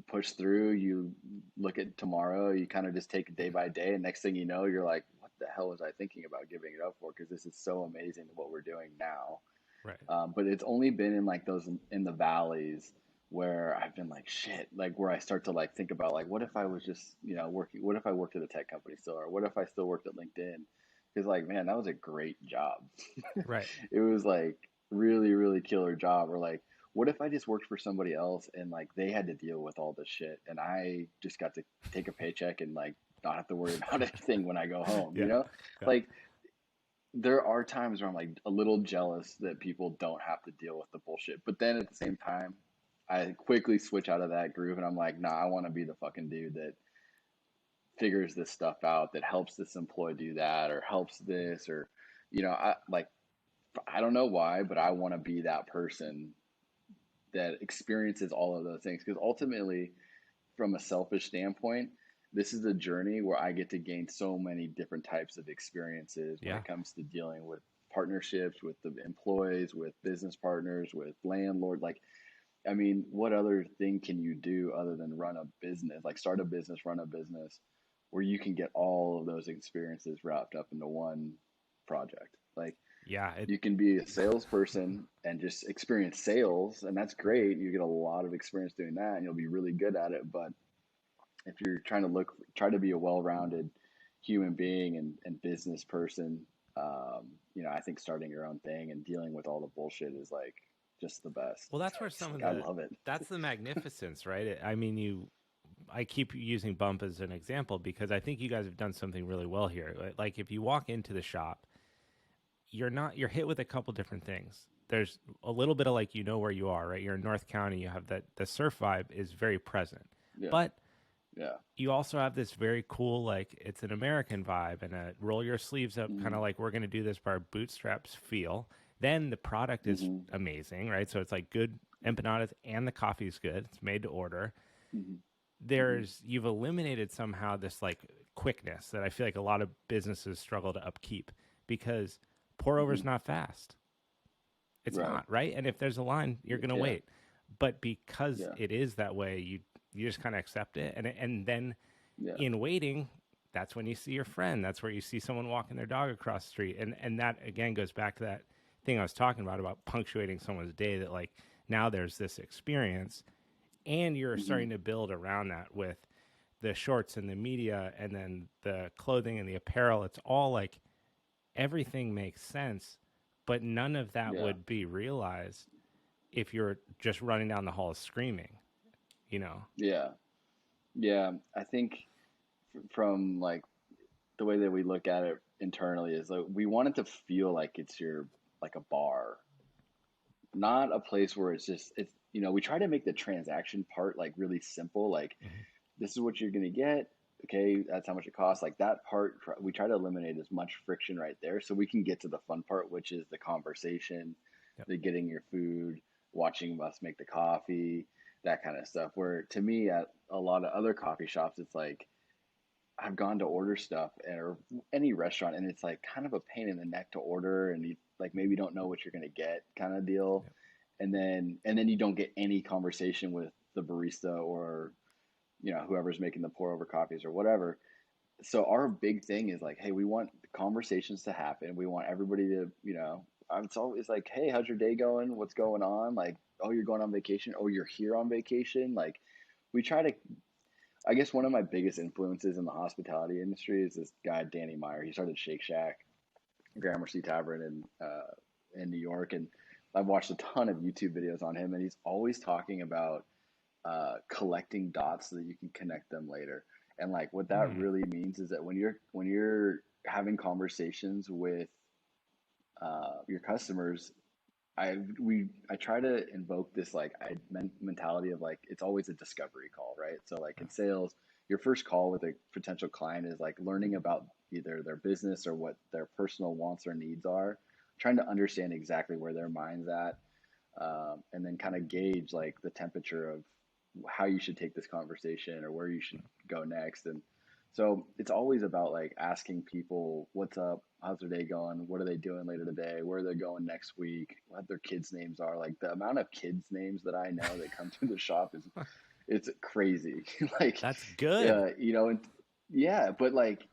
[SPEAKER 1] push through, you look at tomorrow, you kind of just take it day by day, and next thing you know, you're like, the hell was I thinking about giving it up for? Because this is so amazing what we're doing now.
[SPEAKER 2] Right.
[SPEAKER 1] But it's only been in like those in the valleys where I've been like, shit, like where I start to like think about like, what if I was just, working, what if I worked at a tech company still, or what if I still worked at LinkedIn? Because like, man, that was a great job.
[SPEAKER 2] Right.
[SPEAKER 1] It was like really, really killer job. Or like, what if I just worked for somebody else and like they had to deal with all this shit and I just got to take a paycheck and like not have to worry about anything when I go home,
[SPEAKER 2] Yeah. Yeah.
[SPEAKER 1] Like there are times where I'm like a little jealous that people don't have to deal with the bullshit. But then at the same time, I quickly switch out of that groove and I'm like, nah, I want to be the fucking dude that figures this stuff out, that helps this employee do that or helps this, or, I don't know why, but I want to be that person that experiences all of those things. Because ultimately, from a selfish standpoint, this is a journey where I get to gain so many different types of experiences when
[SPEAKER 2] Yeah.
[SPEAKER 1] it comes to dealing with partnerships, with the employees, with business partners, with landlord. Like, I mean, what other thing can you do other than run a business, like start a business, run a business, where you can get all of those experiences wrapped up into one project? Like,
[SPEAKER 2] Yeah.
[SPEAKER 1] you can be a salesperson and just experience sales, and that's great. You get a lot of experience doing that, and you'll be really good at it. But if you're try to be a well-rounded human being and business person, I think starting your own thing and dealing with all the bullshit is like just the best.
[SPEAKER 2] Well, that's where
[SPEAKER 1] It's
[SPEAKER 2] some of
[SPEAKER 1] like, I love it.
[SPEAKER 2] that's the magnificence, right? I mean, I keep using Bump as an example because I think you guys have done something really well here. Like if you walk into the shop, you're hit with a couple different things. There's a little bit of like, where you are, right? You're in North County. You have the surf vibe is very present,
[SPEAKER 1] Yeah.
[SPEAKER 2] but
[SPEAKER 1] Yeah.
[SPEAKER 2] you also have this very cool, like it's an American vibe and a roll your sleeves up, kind of like we're going to do this by our bootstraps feel. Then the product is amazing, right? So it's like good empanadas and the coffee is good. It's made to order. You've eliminated somehow this like quickness that I feel like a lot of businesses struggle to upkeep because pour over is not fast. It's
[SPEAKER 1] Right.
[SPEAKER 2] not, right? And if there's a line, you're going to wait. But because it is that way, you just kind of accept it. And then in waiting, that's when you see your friend. That's where you see someone walking their dog across the street. And that, again, goes back to that thing I was talking about punctuating someone's day, that like now there's this experience and you're starting to build around that with the shorts and the media and then the clothing and the apparel. It's all like everything makes sense, but none of that would be realized if you're just running down the hall screaming,
[SPEAKER 1] Yeah. Yeah. I think from like the way that we look at it internally is like we want it to feel like it's like a bar, not a place where it's we try to make the transaction part like really simple. Like, this is what you're going to get. Okay, that's how much it costs. Like that part, we try to eliminate as much friction right there so we can get to the fun part, which is the conversation, the getting your food, watching us make the coffee, that kind of stuff. Where to me, at a lot of other coffee shops, it's like I've gone to order stuff or any restaurant, and it's like kind of a pain in the neck to order, and you like maybe don't know what you're going to get, kind of deal. And then you don't get any conversation with the barista or whoever's making the pour over coffees or whatever. So our big thing is like, hey, we want conversations to happen. We want everybody to, it's always like, hey, how's your day going? What's going on? Like, oh, you're going on vacation. Oh, you're here on vacation. Like, we try to. I guess one of my biggest influences in the hospitality industry is this guy Danny Meyer. He started Shake Shack, Gramercy Tavern in New York, and I've watched a ton of YouTube videos on him, and he's always talking about collecting dots so that you can connect them later. And like what that really means is that when you're having conversations with your customers, I try to invoke this like mentality of like it's always a discovery call, right? So like in sales, your first call with a potential client is like learning about either their business or what their personal wants or needs are, trying to understand exactly where their mind's at, and then kind of gauge like the temperature of how you should take this conversation or where you should go next. And so it's always about like asking people what's up, how's their day going, what are they doing later today, where they're going next week, what their kids' names are. Like the amount of kids' names that I know that come through the shop is it's crazy. Like
[SPEAKER 2] that's good.
[SPEAKER 1] and yeah, but like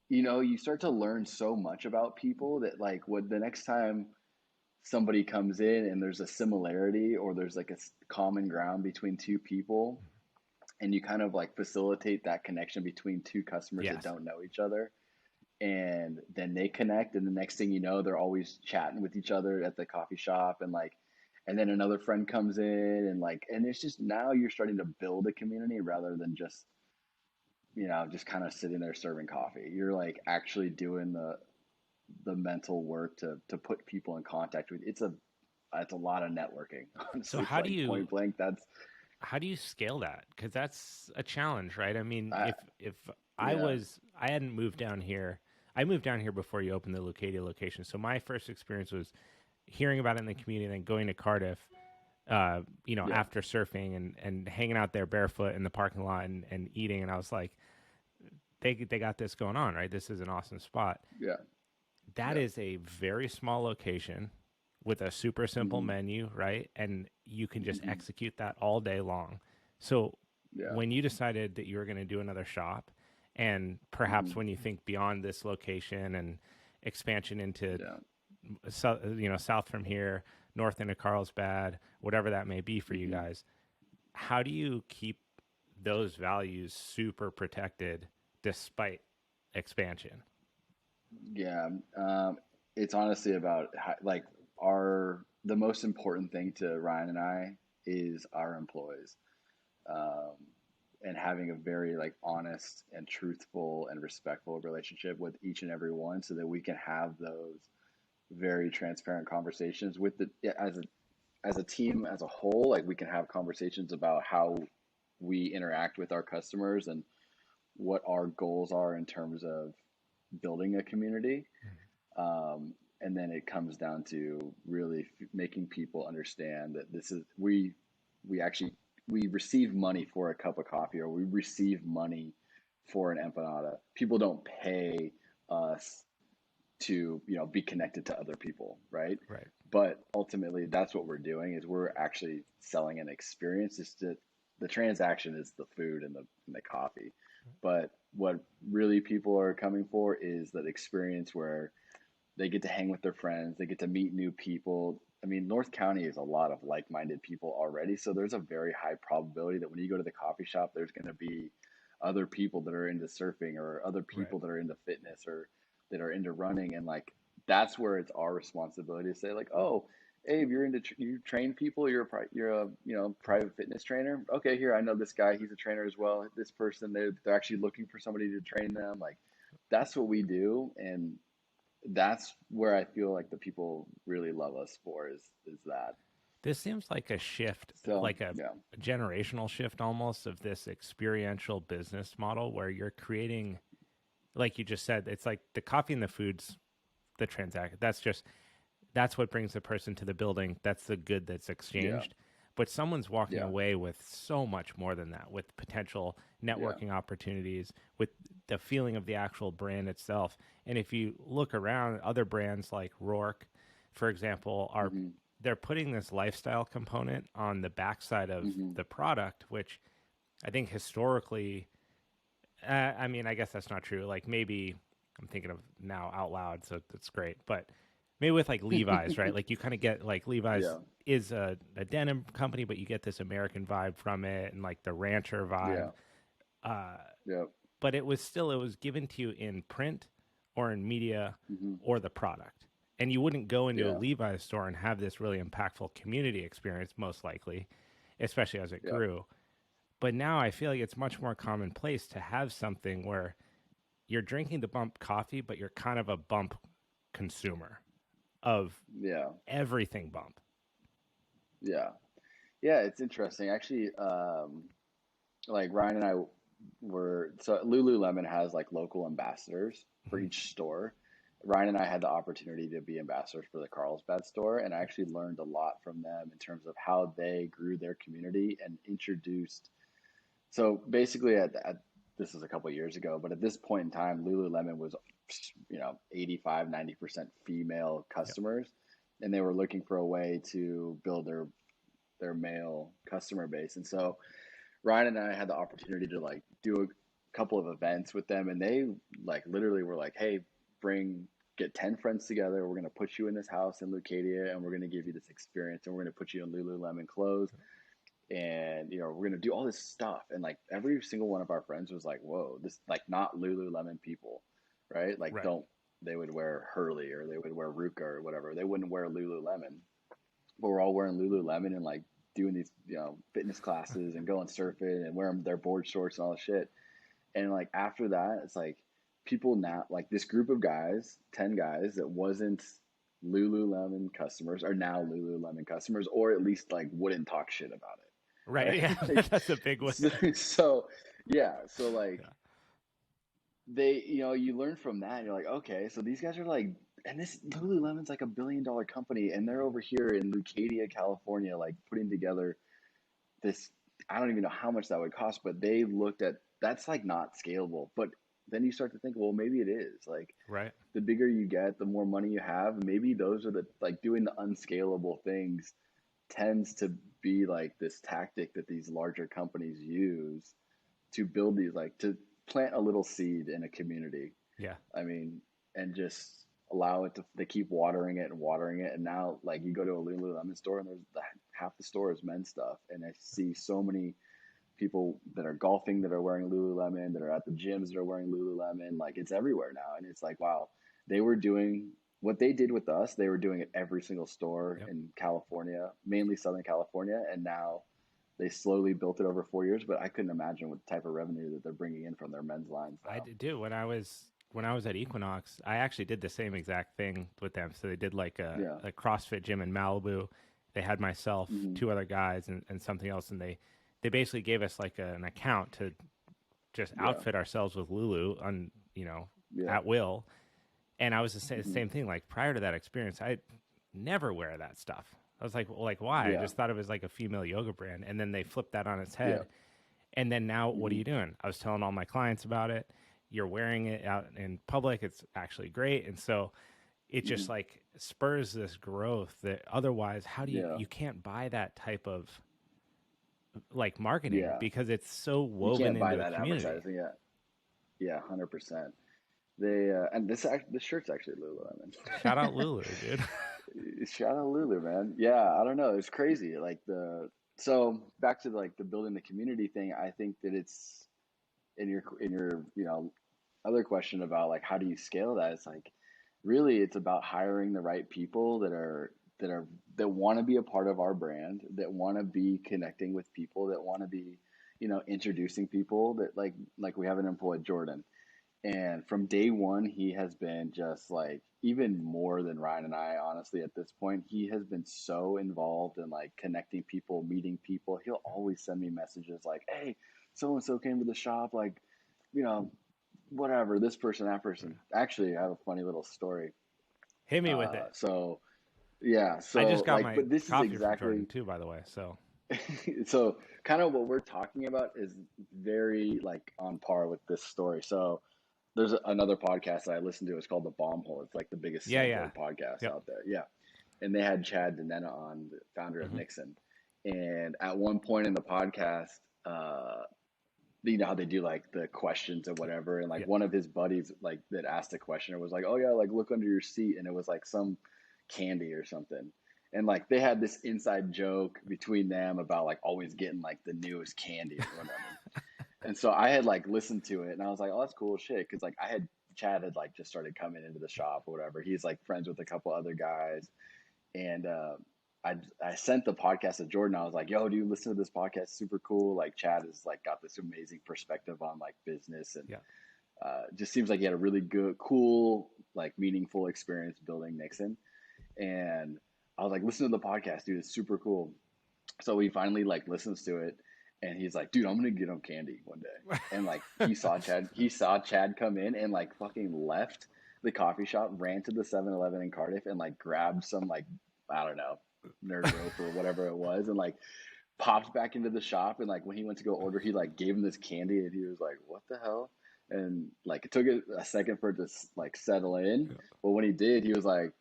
[SPEAKER 1] you start to learn so much about people that like what the next time somebody comes in and there's a similarity or there's like a common ground between two people and you kind of like facilitate that connection between two customers that
[SPEAKER 2] Yes.
[SPEAKER 1] don't know each other and then they connect and the next thing you know they're always chatting with each other at the coffee shop and like and then another friend comes in and like and it's just now you're starting to build a community rather than just just kind of sitting there serving coffee. You're like actually doing the mental work to put people in contact with. It's a lot of networking,
[SPEAKER 2] So
[SPEAKER 1] honestly. Like point blank,
[SPEAKER 2] how do you scale that? Because that's a challenge, right? I mean,
[SPEAKER 1] uh,
[SPEAKER 2] if
[SPEAKER 1] yeah,
[SPEAKER 2] I hadn't moved down here. I moved down here before you opened the Lucadia location. So my first experience was hearing about it in the community and then going to Cardiff,
[SPEAKER 1] yeah,
[SPEAKER 2] after surfing and hanging out there barefoot in the parking lot and eating. And I was like, they got this going on, right? This is an awesome spot.
[SPEAKER 1] yeah,
[SPEAKER 2] That
[SPEAKER 1] yeah,
[SPEAKER 2] is a very small location with a super simple
[SPEAKER 1] hmm
[SPEAKER 2] menu, right? And you can just
[SPEAKER 1] hmm
[SPEAKER 2] execute that all day long. So
[SPEAKER 1] yeah,
[SPEAKER 2] when you decided that you were going to do another shop, and
[SPEAKER 1] hmm
[SPEAKER 2] perhaps when you think beyond this location and expansion into
[SPEAKER 1] yeah,
[SPEAKER 2] south from here, north into Carlsbad, whatever that may be for you
[SPEAKER 1] hmm
[SPEAKER 2] guys, how do you keep those values super protected despite expansion?
[SPEAKER 1] yeah. It's honestly about like the most important thing to Ryan and I is our employees. Um, and having a very like honest and truthful and respectful relationship with each and every one so that we can have those very transparent conversations with the as a team as a whole, like we can have conversations about how we interact with our customers and what our goals are in terms of building a community. And then it comes down to really making people understand that this is we actually we receive money for a cup of coffee or we receive money for an empanada. People don't pay us to be connected to other people, right?
[SPEAKER 2] Right.
[SPEAKER 1] But ultimately that's what we're doing is we're actually selling an experience. Is that the transaction is the food and the coffee, but what really people are coming for is that experience where they get to hang with their friends, they get to meet new people. I mean, North County is a lot of like-minded people already, so there's a very high probability that when you go to the coffee shop there's going to be other people that are into surfing or other
[SPEAKER 2] Right.
[SPEAKER 1] people that are into fitness or that are into running, and like that's where it's our responsibility to say like, oh, hey, if you're into you train people, you're a private fitness trainer. Okay, here I know this guy, he's a trainer as well. This person, they're actually looking for somebody to train them. Like that's what we do, and that's where I feel like the people really love us for is that.
[SPEAKER 2] This seems like a shift,
[SPEAKER 1] So
[SPEAKER 2] like a
[SPEAKER 1] yeah,
[SPEAKER 2] generational shift almost of this experiential business model where you're creating, like you just said, it's like the coffee and the foods, the transaction. That's what brings the person to the building. That's the good that's
[SPEAKER 1] yeah,
[SPEAKER 2] exchanged. But someone's walking
[SPEAKER 1] yeah,
[SPEAKER 2] away with so much more than that, with potential
[SPEAKER 1] yeah,
[SPEAKER 2] networking opportunities, with the feeling of the actual brand itself. And if you look around, other brands like Rourke, for example, are
[SPEAKER 1] hmm
[SPEAKER 2] they're putting this lifestyle component on the backside of
[SPEAKER 1] hmm
[SPEAKER 2] the product, which I think historically, I mean, I guess that's not true. Like maybe I'm thinking of now out loud, so that's great. But maybe with like Levi's, right? Like you kind of get like Levi's
[SPEAKER 1] yeah,
[SPEAKER 2] is a denim company, but you get this American vibe from it and like the rancher vibe.
[SPEAKER 1] yeah,
[SPEAKER 2] Uh,
[SPEAKER 1] yeah,
[SPEAKER 2] but it was given to you in print or in media
[SPEAKER 1] hmm
[SPEAKER 2] or the product. And you wouldn't go into a
[SPEAKER 1] yeah,
[SPEAKER 2] Levi's store and have this really impactful community experience, most likely, especially as it
[SPEAKER 1] yeah,
[SPEAKER 2] grew. But now I feel like it's much more commonplace to have something where you're drinking the bump coffee, but you're kind of a bump consumer of
[SPEAKER 1] yeah,
[SPEAKER 2] everything bump.
[SPEAKER 1] yeah, yeah. It's interesting actually. Like Ryan and I were so Lululemon has like local ambassadors for
[SPEAKER 2] Mhm.
[SPEAKER 1] each store. Ryan and I had the opportunity to be ambassadors for the Carlsbad store, and I actually learned a lot from them in terms of how they grew their community and introduced. So basically, this was a couple of years ago, but at this point in time, Lululemon was, 85, 90% female
[SPEAKER 2] Yep.
[SPEAKER 1] customers, and they were looking for a way to build their male customer base. And so Ryan and I had the opportunity to like do couple of events with them, and they like literally were like, hey, get 10 friends together. We're going to put you in this house in Lucadia, and we're going to give you this experience, and we're going to put you in Lululemon clothes, and we're going to do all this stuff. And like every single one of our friends was like, whoa, this, like, not Lululemon people, right? Like,
[SPEAKER 2] Right.
[SPEAKER 1] they would wear Hurley, or they would wear Ruka or whatever. They wouldn't wear Lululemon, but we're all wearing Lululemon and like doing these fitness classes and going surfing and wearing their board shorts and all this shit. And like after that, it's like people now, like this group of guys, 10 guys that wasn't Lululemon customers are now Lululemon customers, or at least like wouldn't talk shit about it.
[SPEAKER 2] Right. Yeah.
[SPEAKER 1] Like,
[SPEAKER 2] That's a big one.
[SPEAKER 1] so yeah. So like
[SPEAKER 2] Yeah.
[SPEAKER 1] they, you learn from that. And you're like, okay, so these guys are like, and this Lululemon's like $1 billion company, and they're over here in Lucadia, California, like putting together this. I don't even know how much that would cost, but they looked at that's like not scalable. But then you start to think, well, maybe it is. Like,
[SPEAKER 2] Right.
[SPEAKER 1] the bigger you get, the more money you have. Maybe those are the, like, doing the unscalable things tends to be like this tactic that these larger companies use to build these, like, to plant a little seed in a community.
[SPEAKER 2] Yeah.
[SPEAKER 1] I mean, and just allow it to, they keep watering it and watering it. And now, like, you go to a Lululemon store and half the store is men's stuff. And I see so many people that are golfing that are wearing Lululemon, that are at the gyms that are wearing Lululemon. Like, it's everywhere now. And it's like, wow, they were doing what they did with us. They were doing it every single store in California, mainly Southern California. And now they slowly built it over 4 years, but I couldn't imagine what type of revenue that they're bringing in from their men's lines now.
[SPEAKER 2] I do. When I was at Equinox, I actually did the same exact thing with them. So they did like a CrossFit gym in Malibu. They had myself, two other guys, and something else, and they basically gave us like an account to just outfit ourselves with Lulu on at will. And I was the same thing. Like, prior to that experience, I never wear that stuff. I was like, why? I just thought it was like a female yoga brand. And then they flipped that on its head. And then now, what are you doing? I was telling all my clients about it. You're wearing it out in public. It's actually great. And so it just like spurs this growth that otherwise, how do you can't buy that type of like marketing because it's so woven into the community.
[SPEAKER 1] Advertising. Yeah, 100%. They and this shirt's actually Lululemon.
[SPEAKER 2] Shout out Lulu, dude.
[SPEAKER 1] Shout out Lulu, man. Yeah, I don't know. It's crazy. Like, so back to like the building the community thing. I think that it's in your other question about like how do you scale that. It's like really it's about hiring the right people that want to be a part of our brand, that want to be connecting with people, that want to be introducing people, that like we have an employee, Jordan. And from day one, he has been just like, even more than Ryan and I, honestly, at this point, he has been so involved in like connecting people, meeting people. He'll always send me messages like, hey, so-and-so came to the shop, like, whatever, this person, that person. Actually, I have a funny little story.
[SPEAKER 2] Hit me with it.
[SPEAKER 1] So I
[SPEAKER 2] just got my
[SPEAKER 1] but this
[SPEAKER 2] coffee
[SPEAKER 1] is exactly
[SPEAKER 2] from Jordan too, by the way. So
[SPEAKER 1] so kind of what we're talking about is very like on par with this story. So there's another podcast that I listen to. It's called The Bomb Hole. It's like the biggest podcast out there. Yeah. And they had Chad Denena on, the founder of Nixon. And at one point in the podcast, you know how they do like the questions or whatever. And like one of his buddies like that asked a question, was like, oh yeah, like look under your seat. And it was like some candy or something. And like they had this inside joke between them about like always getting like the newest candy or whatever. And so I had like listened to it and I was like, oh, that's cool shit. Cause like Chad had like just started coming into the shop or whatever. He's like friends with a couple other guys. And I sent the podcast to Jordan. I was like, yo, dude, listen to this podcast. Super cool. Like Chad has like got this amazing perspective on like business. And just seems like he had a really good, cool, like meaningful experience building Nixon. And I was like, listen to the podcast, dude. It's super cool. So he finally like listens to it. And he's like, dude, I'm going to get him candy one day. And like, he saw Chad come in and like fucking left the coffee shop, ran to the 7-Eleven in Cardiff and like grabbed some like, I don't know, nerd rope or whatever it was. And like popped back into the shop. And like, when he went to go order, he like gave him this candy and he was like, what the hell? And like, it took a second for it to like settle in. But when he did, he was like,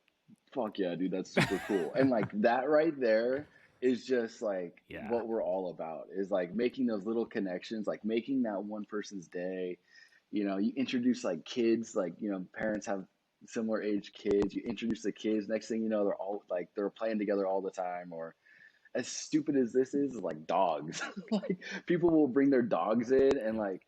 [SPEAKER 1] fuck yeah, dude, that's super cool. And like that right there is just like
[SPEAKER 2] Yeah.
[SPEAKER 1] what we're all about, is like making those little connections, like making that one person's day. You introduce like kids, like, parents have similar age kids. You introduce the kids. Next thing you know, they're all like, they're playing together all the time. Or as stupid as this is like dogs. Like people will bring their dogs in and like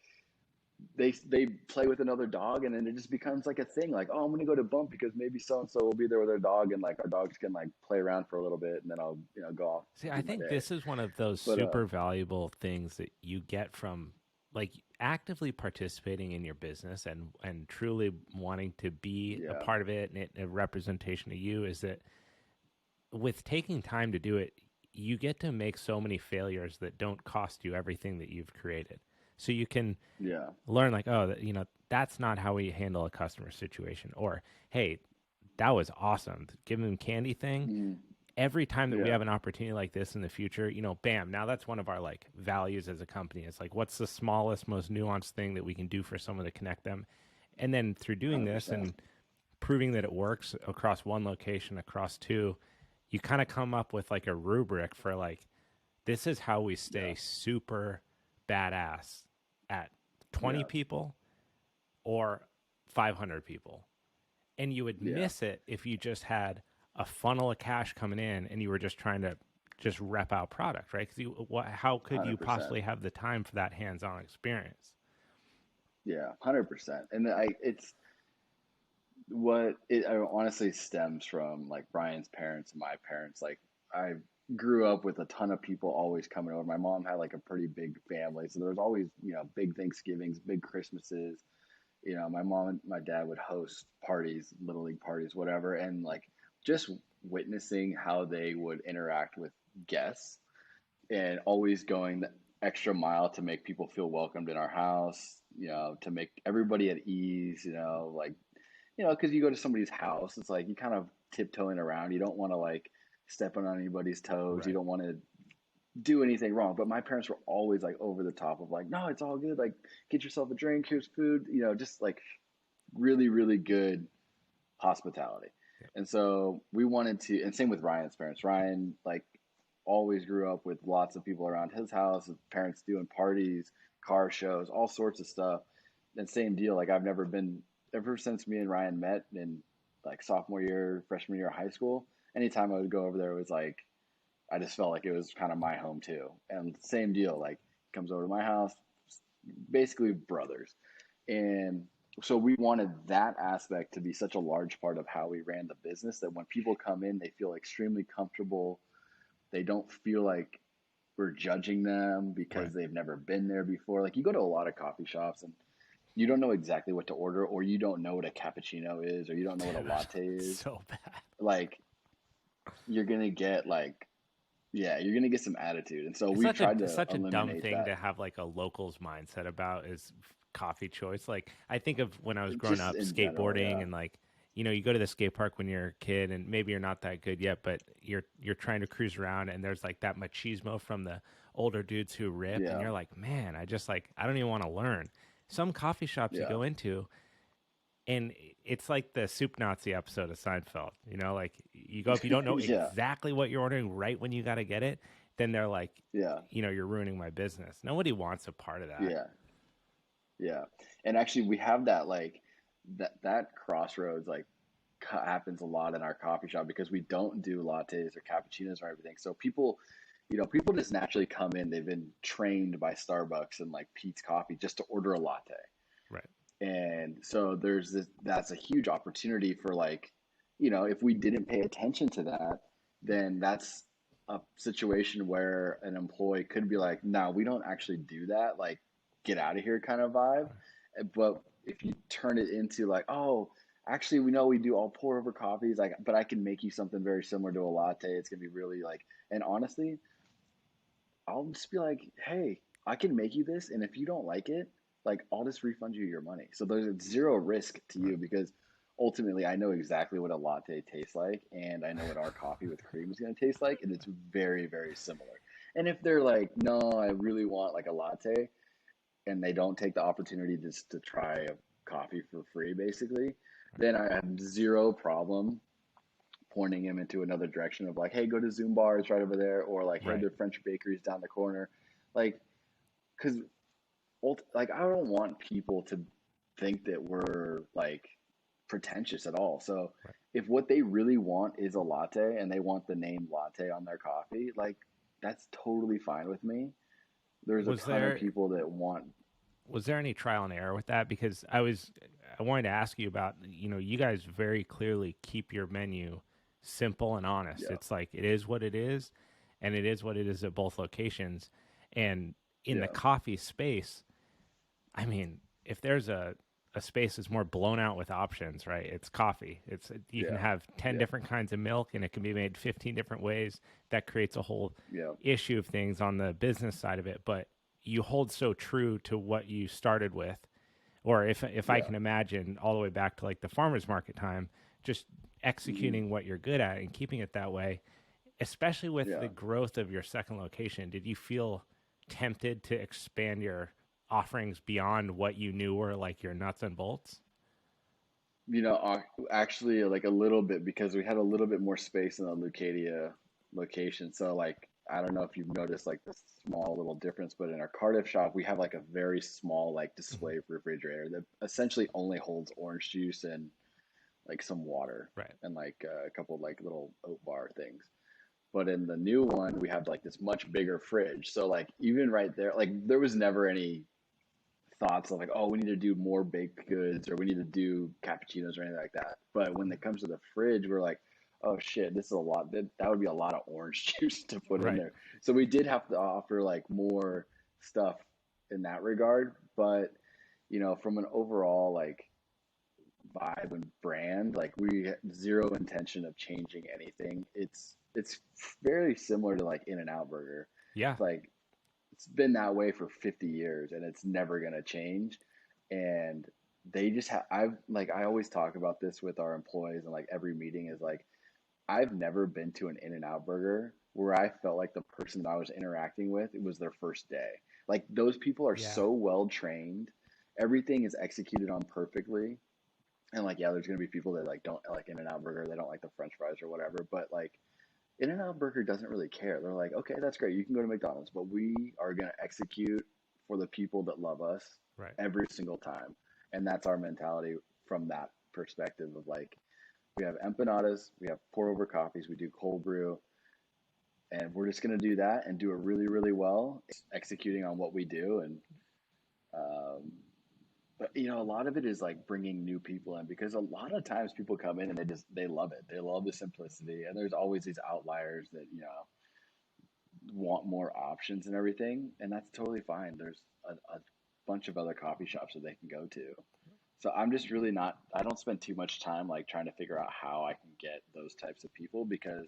[SPEAKER 1] they play with another dog, and then it just becomes like a thing. Like, oh, I'm gonna go to Bump because maybe so and so will be there with their dog, and like our dogs can like play around for a little bit, and then I'll go off
[SPEAKER 2] See,
[SPEAKER 1] do
[SPEAKER 2] I
[SPEAKER 1] my
[SPEAKER 2] think
[SPEAKER 1] day.
[SPEAKER 2] this is one of those
[SPEAKER 1] But
[SPEAKER 2] super valuable things that you get from like actively participating in your business and truly wanting to be a
[SPEAKER 1] yeah,
[SPEAKER 2] part of it and a representation of you is that with taking time to do it, you get to make so many failures that don't cost you everything that you've created. So you can
[SPEAKER 1] yeah,
[SPEAKER 2] learn like, oh, that's not how we handle a customer situation. Or, hey, that was awesome. Give them candy thing.
[SPEAKER 1] mm,
[SPEAKER 2] Every time that we
[SPEAKER 1] yeah,
[SPEAKER 2] have an opportunity like this in the future, bam, now that's one of our like values as a company. It's like, what's the smallest, most nuanced thing that we can do for someone to connect them? And then through doing this
[SPEAKER 1] 100%.
[SPEAKER 2] and proving that it works across one location, across two, you kind of come up with like a rubric for like, this is how we stay
[SPEAKER 1] Yeah,
[SPEAKER 2] super badass at 20
[SPEAKER 1] yeah,
[SPEAKER 2] people or 500 people. And you would
[SPEAKER 1] yeah,
[SPEAKER 2] miss it if you just had a funnel of cash coming in and you were just trying to just rep out product, right? Because how could you
[SPEAKER 1] 100%.
[SPEAKER 2] possibly have the time for that hands-on experience?
[SPEAKER 1] Yeah, 100%. And it's what it honestly stems from, like Brian's parents and my parents. Like I grew up with a ton of people always coming over. My mom had like a pretty big family, so there was always big Thanksgivings, big Christmases. My mom and my dad would host parties, little league parties, whatever, and like just witnessing how they would interact with guests and always going the extra mile to make people feel welcomed in our house, to make everybody at ease, like, because you go to somebody's house, it's like you kind of tiptoeing around. You don't want to like step on anybody's toes. You
[SPEAKER 2] Right.
[SPEAKER 1] don't want to do anything wrong. But my parents were always like over the top of like, no, it's all good. Like, get yourself a drink. Here's food. Just like really, really good hospitality.
[SPEAKER 2] Yep.
[SPEAKER 1] And so we wanted to, and same with Ryan's parents. Ryan, like, always grew up with lots of people around his house, his parents doing parties, car shows, all sorts of stuff. And same deal. Like, I've never been, ever since me and Ryan met in like sophomore year, freshman year of high school, anytime I would go over there, it was like, I just felt like it was kind of my home too. And same deal, like, comes over to my house, basically brothers. And so we wanted that aspect to be such a large part of how we ran the business, that when people come in, they feel extremely comfortable. They don't feel like we're judging them
[SPEAKER 2] Right.
[SPEAKER 1] because they've never been there before. Like, you go to a lot of coffee shops and you don't know exactly what to order, or you don't know what a cappuccino is, or you don't know what a
[SPEAKER 2] Dude,
[SPEAKER 1] latte is.
[SPEAKER 2] so bad.
[SPEAKER 1] Like, you're gonna get like, yeah, you're gonna get some attitude. And so
[SPEAKER 2] It's
[SPEAKER 1] we
[SPEAKER 2] such a
[SPEAKER 1] tried to
[SPEAKER 2] such a dumb
[SPEAKER 1] eliminate
[SPEAKER 2] thing
[SPEAKER 1] that.
[SPEAKER 2] to have like a locals mindset about is coffee choice. Like I think of when I was growing
[SPEAKER 1] Just
[SPEAKER 2] up
[SPEAKER 1] in general,
[SPEAKER 2] skateboarding
[SPEAKER 1] yeah,
[SPEAKER 2] and like you go to the skate park when you're a kid and maybe you're not that good yet, but you're trying to cruise around and there's like that machismo from the older dudes who rip and
[SPEAKER 1] yeah,
[SPEAKER 2] you're like, man, I don't even want to learn. Some coffee shops you
[SPEAKER 1] yeah,
[SPEAKER 2] go into and it's like the soup Nazi episode of Seinfeld. Like you go if you don't know
[SPEAKER 1] yeah,
[SPEAKER 2] exactly what you're ordering right when you got to get it, then they're like,
[SPEAKER 1] yeah,
[SPEAKER 2] you're ruining my business. Nobody wants a part of that.
[SPEAKER 1] yeah, yeah. And actually, we have that like that crossroads like happens a lot in our coffee shop because we don't do lattes or cappuccinos or everything. So people just naturally come in. They've been trained by Starbucks and like Pete's Coffee just to order a latte.
[SPEAKER 2] Right.
[SPEAKER 1] And so that's a huge opportunity for like, if we didn't pay attention to that, then that's a situation where an employee could be like, no, we don't actually do that. Like, get out of here kind of vibe. But if you turn it into like, oh, actually, we know we do all pour over coffees, like, but I can make you something very similar to a latte. It's gonna be really like, and honestly, I'll just be like, hey, I can make you this, and if you don't like it, like, I'll just refund you your money. So there's zero risk to
[SPEAKER 2] Right.
[SPEAKER 1] you because ultimately I know exactly what a latte tastes like, and I know what our coffee with cream is going to taste like, and it's very, very similar. And if they're like, no, I really want like a latte, and they don't take the opportunity just to try a coffee for free, basically, then I have zero problem pointing him into another direction of like, hey, go to Zoom Bar, it's right over there, or like, hey,
[SPEAKER 2] Right.
[SPEAKER 1] the French bakery's down the corner, like, because like I don't want people to think that we're like pretentious at all. So
[SPEAKER 2] Right.
[SPEAKER 1] if what they really want is a latte and they want the name latte on their coffee, like that's totally fine with me. There's a
[SPEAKER 2] Was
[SPEAKER 1] ton of
[SPEAKER 2] there
[SPEAKER 1] people that want,
[SPEAKER 2] was there any trial and error with that? Because I wanted to ask you about, you guys very clearly keep your menu simple and honest.
[SPEAKER 1] yeah,
[SPEAKER 2] It's like it is what it is, and it is what it is at both locations. And in the
[SPEAKER 1] yeah,
[SPEAKER 2] coffee space, I mean, if there's a space that's more blown out with options, right? It's coffee. You can
[SPEAKER 1] yeah,
[SPEAKER 2] have 10
[SPEAKER 1] yeah,
[SPEAKER 2] different kinds of milk and it can be made 15 different ways. That creates a whole
[SPEAKER 1] yeah,
[SPEAKER 2] issue of things on the business side of it, but you hold so true to what you started with. Or if I
[SPEAKER 1] yeah,
[SPEAKER 2] can imagine all the way back to like the farmers market time, just
[SPEAKER 1] hmm,
[SPEAKER 2] executing what you're good at and keeping it that way, especially with
[SPEAKER 1] yeah.
[SPEAKER 2] the growth of your second location, did you feel tempted to expand your offerings beyond what you knew were like your nuts and bolts?
[SPEAKER 1] Actually, like a little bit because we had a little bit more space in the Lucadia location. So, like, I don't know if you've noticed like this small little difference, but in our Cardiff shop, we have like a very small like
[SPEAKER 2] Hmm.
[SPEAKER 1] display refrigerator that essentially only holds orange juice and like some water
[SPEAKER 2] Right.
[SPEAKER 1] and like a couple of like little oat bar things. But in the new one, we have like this much bigger fridge. So like even right there, like there was never any thoughts of like, oh, we need to do more baked goods or we need to do cappuccinos or anything like that. But when it comes to the fridge, we're like, oh shit, this is a lot. That would be a lot of orange juice to put in
[SPEAKER 2] Right.
[SPEAKER 1] there. So we did have to offer like more stuff in that regard. But from an overall like vibe and brand, like we had zero intention of changing anything. It's very similar to like In-N-Out Burger.
[SPEAKER 2] Yeah.
[SPEAKER 1] It's like it's been that way for 50 years and it's never going to change. And they just have, I always talk about this with our employees and like every meeting is like, I've never been to an In-N-Out Burger where I felt like the person that I was interacting with, it was their first day. Like those people are
[SPEAKER 2] Yeah.
[SPEAKER 1] so well trained. Everything is executed on perfectly. And like, yeah, there's going to be people that like don't like In-N-Out Burger. They don't like the French fries or whatever. But like, In-N-Out Burger doesn't really care. They're like, okay, that's great. You can go to McDonald's, but we are going to execute for the people that love us
[SPEAKER 2] Right.
[SPEAKER 1] every single time. And that's our mentality from that perspective of like, we have empanadas, we have pour over coffees, we do cold brew, and we're just going to do that and do it really, really well, executing on what we do. And um, but a lot of it is like bringing new people in because a lot of times people come in and they love it. They love the simplicity, and there's always these outliers that want more options and everything, and that's totally fine. There's a bunch of other coffee shops that they can go to. So I'm just really not. I don't spend too much time like trying to figure out how I can get those types of people because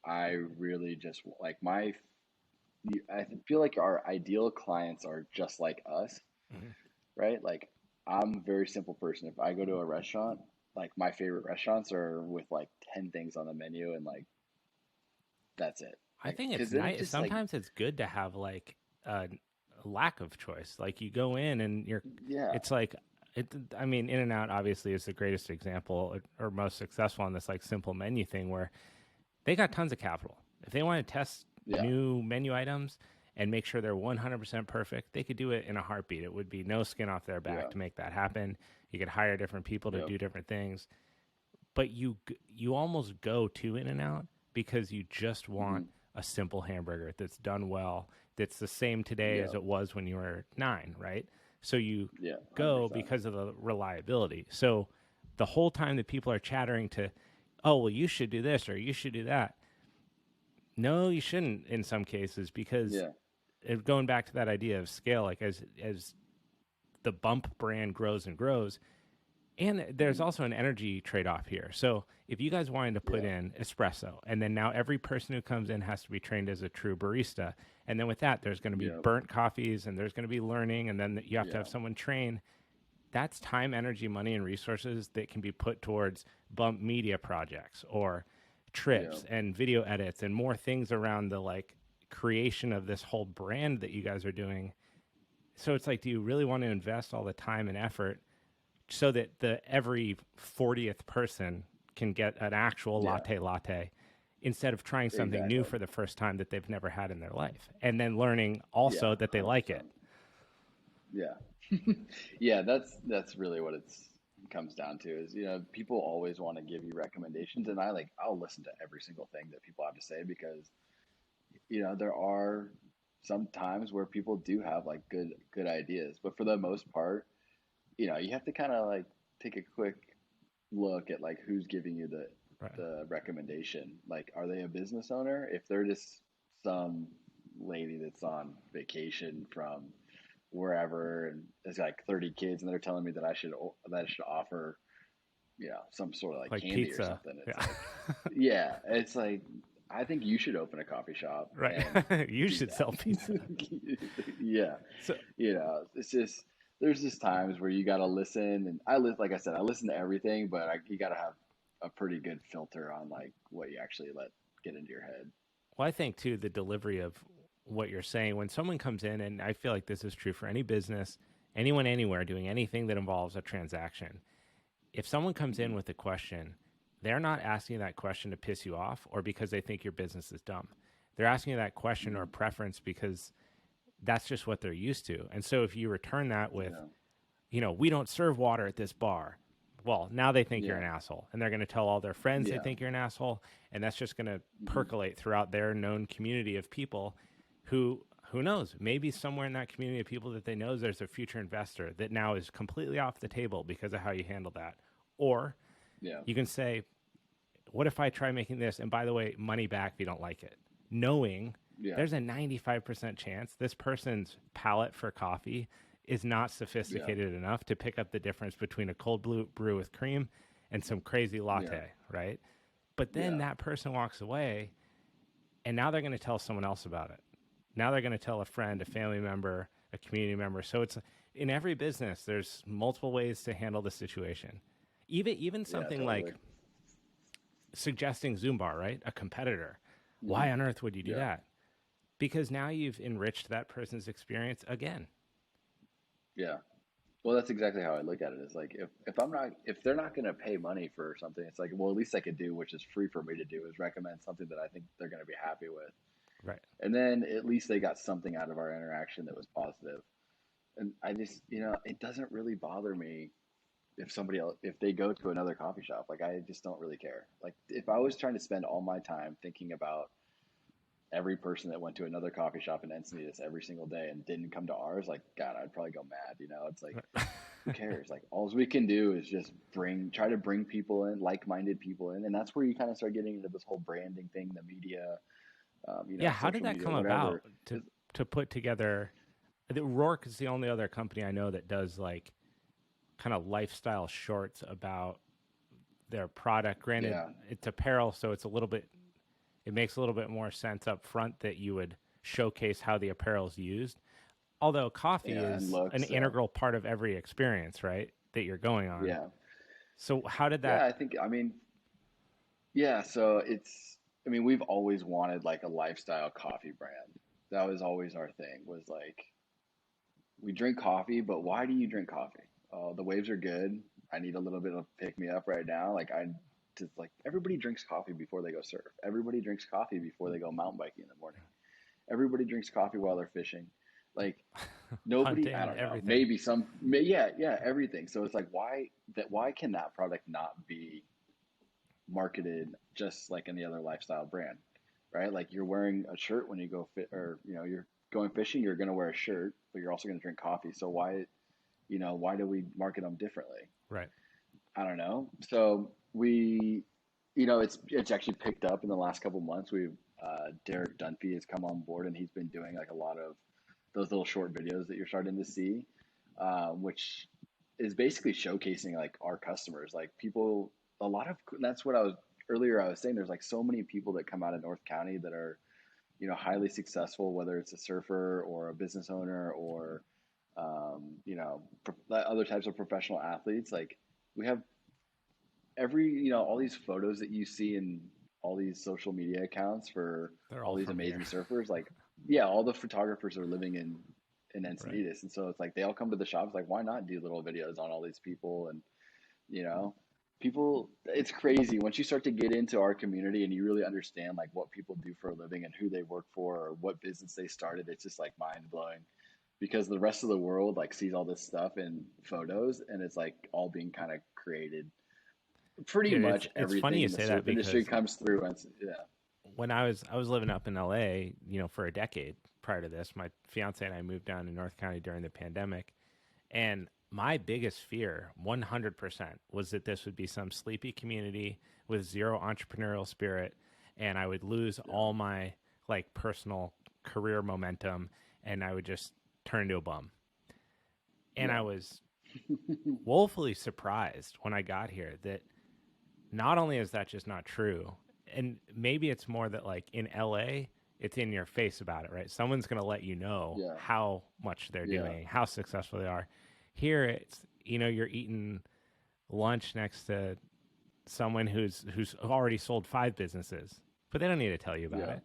[SPEAKER 1] I really just like my. I feel like our ideal clients are just like us,
[SPEAKER 2] Hmm.
[SPEAKER 1] right? Like I'm a very simple person. If I go to a restaurant, like my favorite restaurants are with like 10 things on the menu and like that's it.
[SPEAKER 2] I
[SPEAKER 1] Like
[SPEAKER 2] think it's
[SPEAKER 1] because then it
[SPEAKER 2] nice.
[SPEAKER 1] just like
[SPEAKER 2] Sometimes it's good to have like a lack of choice. Like you go in and
[SPEAKER 1] yeah,
[SPEAKER 2] it's like, I mean, In and Out obviously is the greatest example or most successful on this like simple menu thing where they got tons of capital. If they want to test
[SPEAKER 1] yeah,
[SPEAKER 2] new menu items and make sure they're 100% perfect, they could do it in a heartbeat. It would be no skin off their back
[SPEAKER 1] yeah,
[SPEAKER 2] to make that happen. You could hire different people to
[SPEAKER 1] yep,
[SPEAKER 2] do different things, but you almost go to In and Out because you just want
[SPEAKER 1] hmm,
[SPEAKER 2] a simple hamburger that's done well, that's the same today as
[SPEAKER 1] yeah,
[SPEAKER 2] it was when you were 9, right? So you
[SPEAKER 1] yeah,
[SPEAKER 2] go
[SPEAKER 1] 100%.
[SPEAKER 2] because of the reliability. So the whole time that people are chattering to, oh, well, you should do this or you should do that. No, you shouldn't in some cases because
[SPEAKER 1] Yeah,
[SPEAKER 2] going back to that idea of scale, like as the bump brand grows and grows, and there's
[SPEAKER 1] hmm,
[SPEAKER 2] also an energy trade off here. So if you guys wanted to put
[SPEAKER 1] yeah,
[SPEAKER 2] in espresso, and then now every person who comes in has to be trained as a true barista, and then with that, there's going to be
[SPEAKER 1] yeah,
[SPEAKER 2] burnt coffees, and there's going to be learning, and then you have to
[SPEAKER 1] yeah,
[SPEAKER 2] have someone train. That's time, energy, money, and resources that can be put towards bump media projects or
[SPEAKER 1] yeah,
[SPEAKER 2] trips and video edits and more things around the like creation of this whole brand that you guys are doing. So it's like, do you really want to invest all the time and effort so that the every 40th person can get an actual
[SPEAKER 1] Yeah,
[SPEAKER 2] latte instead of trying something new
[SPEAKER 1] exactly.
[SPEAKER 2] for the first time that they've never had in their life, and then learning
[SPEAKER 1] Yeah,
[SPEAKER 2] also that they like it.
[SPEAKER 1] 100%. Yeah. Yeah, that's really what it's comes down to is, people always want to give you recommendations, and I'll listen to every single thing that people have to say because, there are some times where people do have like good ideas, but for the most part, you have to kind of like take a quick look at like who's giving you the
[SPEAKER 2] Right.
[SPEAKER 1] the recommendation. Like, are they a business owner? If they're just some lady that's on vacation from wherever and there's like 30 kids and they're telling me that I should offer, some sort of like
[SPEAKER 2] Like
[SPEAKER 1] candy or
[SPEAKER 2] pizza.
[SPEAKER 1] something. It's
[SPEAKER 2] Yeah.
[SPEAKER 1] like, yeah, it's like I think you should open a coffee shop
[SPEAKER 2] Right.
[SPEAKER 1] and
[SPEAKER 2] You
[SPEAKER 1] do
[SPEAKER 2] should sell pizza.
[SPEAKER 1] that. Yeah.
[SPEAKER 2] So
[SPEAKER 1] It's just there's just times where you got to listen, and like I said, I listen to everything, but you got to have a pretty good filter on like what you actually let get into your head.
[SPEAKER 2] well, I think too the delivery of what you're saying when someone comes in, and I feel like this is true for any business, anyone anywhere doing anything that involves a transaction. If someone comes in
[SPEAKER 1] Hmm.
[SPEAKER 2] with a question, they're not asking that question to piss you off or because they think your business is dumb. They're asking that question or
[SPEAKER 1] Hmm.
[SPEAKER 2] preference because that's just what they're used to. And so if you return that with,
[SPEAKER 1] Yeah.
[SPEAKER 2] we don't serve water at this bar. Well, now they think you're
[SPEAKER 1] Yeah.
[SPEAKER 2] an asshole and they're going to tell all their friends they
[SPEAKER 1] Yeah.
[SPEAKER 2] think you're an asshole. And that's just going to
[SPEAKER 1] Hmm.
[SPEAKER 2] percolate throughout their known community of people who knows, maybe somewhere in that community of people that they know, there's a future investor that now is completely off the table because of how you handle that. Or
[SPEAKER 1] Yeah.
[SPEAKER 2] you can say, what if I try making this? And by the way, money back if you don't like it. Knowing
[SPEAKER 1] Yeah.
[SPEAKER 2] there's a 95% chance this person's palate for coffee is not
[SPEAKER 1] Yeah.
[SPEAKER 2] sophisticated enough to pick up the difference between a cold brew with cream and some crazy
[SPEAKER 1] Yeah.
[SPEAKER 2] latte, right? But then
[SPEAKER 1] Yeah.
[SPEAKER 2] that person walks away and now they're going to tell someone else about it. Now they're going to tell a friend, a family member, a community member. So it's in every business, there's multiple ways to handle the situation. Even
[SPEAKER 1] Yeah.
[SPEAKER 2] something like
[SPEAKER 1] Totally.
[SPEAKER 2] suggesting Zumbar, right? A competitor.
[SPEAKER 1] Hmm.
[SPEAKER 2] Why on earth would you do
[SPEAKER 1] Yeah.
[SPEAKER 2] that? Because now you've enriched that person's experience again.
[SPEAKER 1] Yeah. Well, that's exactly how I look at it. Is like if they're not going to pay money for something, it's like, well, at least I could do, which is free for me to do, is recommend something that I think they're going to be happy with,
[SPEAKER 2] Right.
[SPEAKER 1] and then at least they got something out of our interaction that was positive. And I just, it doesn't really bother me if somebody else, if they go to another coffee shop. Like, I just don't really care. Like, if I was trying to spend all my time thinking about every person that went to another coffee shop in Encinitas every single day and didn't come to ours, like, God, I'd probably go mad. It's like, who cares? Like, all we can do is just try to bring people in, like-minded people in, and that's where you kind of start getting into this whole branding thing, the media,
[SPEAKER 2] Yeah. How did
[SPEAKER 1] social
[SPEAKER 2] that
[SPEAKER 1] media,
[SPEAKER 2] come about
[SPEAKER 1] whatever.
[SPEAKER 2] to put together? Rourke is the only other company I know that does like kind of lifestyle shorts about their product. Granted,
[SPEAKER 1] Yeah,
[SPEAKER 2] it's apparel, so it makes a little bit more sense up front that you would showcase how the apparel is used. Although coffee
[SPEAKER 1] yeah, and
[SPEAKER 2] is an
[SPEAKER 1] looks,
[SPEAKER 2] integral part of every experience, right? That you're going on.
[SPEAKER 1] yeah,
[SPEAKER 2] So how did
[SPEAKER 1] yeah.
[SPEAKER 2] that?
[SPEAKER 1] I mean, yeah. So we've always wanted like a lifestyle coffee brand. That was always our thing. Was like, we drink coffee, but why do you drink coffee? The waves are good. I need a little bit of pick me up right now. Like, I just like everybody drinks coffee before they go surf. Everybody drinks coffee before they go mountain biking in the morning. Everybody drinks coffee while they're fishing. Like, nobody, I
[SPEAKER 2] Hunting,
[SPEAKER 1] don't know,
[SPEAKER 2] everything.
[SPEAKER 1] maybe yeah, yeah, everything. So it's like, why can that product not be marketed just like any other lifestyle brand, right? Like, you're wearing a shirt when you go fit, or you're going fishing, you're going to wear a shirt, but you're also going to drink coffee. So why do we market them differently?
[SPEAKER 2] Right.
[SPEAKER 1] I don't know. So it's actually picked up in the last couple of months. We've Derek Dunphy has come on board, and he's been doing like a lot of those little short videos that you're starting to see, which is basically showcasing like our customers, like people. A lot of that's what I was saying. There's like so many people that come out of North County that are highly successful, whether it's a surfer or a business owner or other types of professional athletes. Like, we have all these photos that you see in all these social media accounts for
[SPEAKER 2] They're
[SPEAKER 1] all
[SPEAKER 2] all
[SPEAKER 1] these
[SPEAKER 2] from here.
[SPEAKER 1] amazing surfers. Like, yeah, all the photographers are living in
[SPEAKER 2] Right.
[SPEAKER 1] Encinitas, and so it's like they all come to the shops. Like, why not do little videos on all these people? And you know, people, it's crazy once you start to get into our community and you really understand like what people do for a living and who they work for or what business they started. It's just like mind blowing because the rest of the world like sees all this stuff in photos and it's like all being kind of created. Pretty
[SPEAKER 2] Dude,
[SPEAKER 1] much
[SPEAKER 2] it's funny
[SPEAKER 1] everything
[SPEAKER 2] you
[SPEAKER 1] in the
[SPEAKER 2] say that
[SPEAKER 1] surf industry
[SPEAKER 2] because
[SPEAKER 1] comes through and yeah.
[SPEAKER 2] when I was living up in LA, you know, for a decade prior to this, my fiance and I moved down to North County during the pandemic, and my biggest fear, 100%, was that this would be some sleepy community with zero entrepreneurial spirit, and I would lose
[SPEAKER 1] Yeah.
[SPEAKER 2] all my like personal career momentum, and I would just turn into a bum. And I
[SPEAKER 1] Yeah.
[SPEAKER 2] was woefully surprised when I got here that not only is that just not true, and maybe it's more that like in LA, it's in your face about it, right? Someone's going to let you know
[SPEAKER 1] Yeah.
[SPEAKER 2] how much they're
[SPEAKER 1] Yeah.
[SPEAKER 2] doing, how successful they are. Here, it's you know you're eating lunch next to someone who's already sold 5 businesses, but they don't need to tell you about
[SPEAKER 1] Yeah.
[SPEAKER 2] it.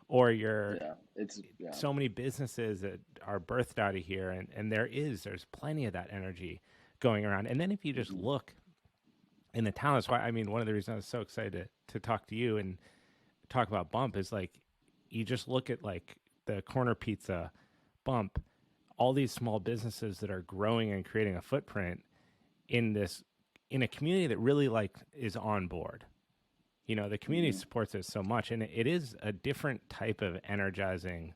[SPEAKER 2] Or you're
[SPEAKER 1] Yeah. It's yeah.
[SPEAKER 2] so many businesses that are birthed out of here, and there's plenty of that energy going around. And then if you just
[SPEAKER 1] Hmm.
[SPEAKER 2] look in the town. That's why I mean one of the reasons I was so excited to talk to you and talk about Bump is like you just look at like the corner pizza Bump, all these small businesses that are growing and creating a footprint in this in a community that really like is on board. You know, the community
[SPEAKER 1] Hmm.
[SPEAKER 2] supports it so much, and it is a different type of energizing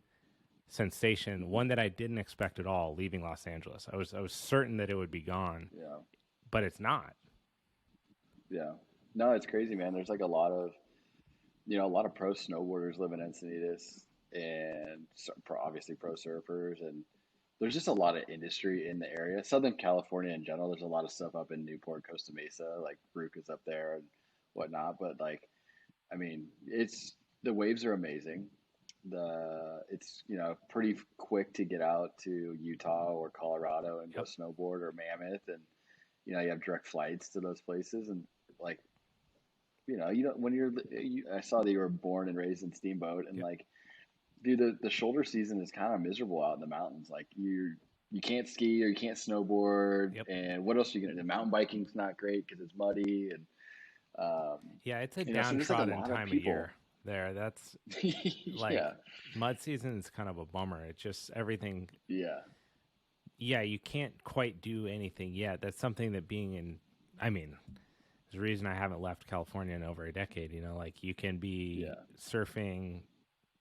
[SPEAKER 2] sensation,
[SPEAKER 1] Hmm.
[SPEAKER 2] one that I didn't expect at all leaving Los Angeles. I was certain that it would be gone,
[SPEAKER 1] Yeah.
[SPEAKER 2] but it's not.
[SPEAKER 1] Yeah. No, it's crazy, man. There's like a lot of, a lot of pro snowboarders live in Encinitas and obviously pro surfers. And there's just a lot of industry in the area. Southern California in general, there's a lot of stuff up in Newport, Costa Mesa, like Brook is up there and whatnot. But like, I mean, the waves are amazing. It's, pretty quick to get out to Utah or Colorado and go
[SPEAKER 2] Yep.
[SPEAKER 1] snowboard or Mammoth. And, you have direct flights to those places. And like, when I saw that you were born and raised in Steamboat, and
[SPEAKER 2] Yep.
[SPEAKER 1] like, dude, the shoulder season is kind of miserable out in the mountains. Like you can't ski or you can't snowboard,
[SPEAKER 2] Yep.
[SPEAKER 1] and what else are you gonna do? Mountain biking's not great because it's muddy, and um,
[SPEAKER 2] Yeah, it's a
[SPEAKER 1] so there's like a
[SPEAKER 2] downtrodden
[SPEAKER 1] lot of
[SPEAKER 2] time of
[SPEAKER 1] people.
[SPEAKER 2] year there. That's like
[SPEAKER 1] Yeah,
[SPEAKER 2] mud season is kind of a bummer. It's just everything.
[SPEAKER 1] yeah,
[SPEAKER 2] Yeah, you can't quite do anything yet. That's something that being in, I mean, there's a reason I haven't left California in over a decade. You know, like you can be
[SPEAKER 1] yeah,
[SPEAKER 2] surfing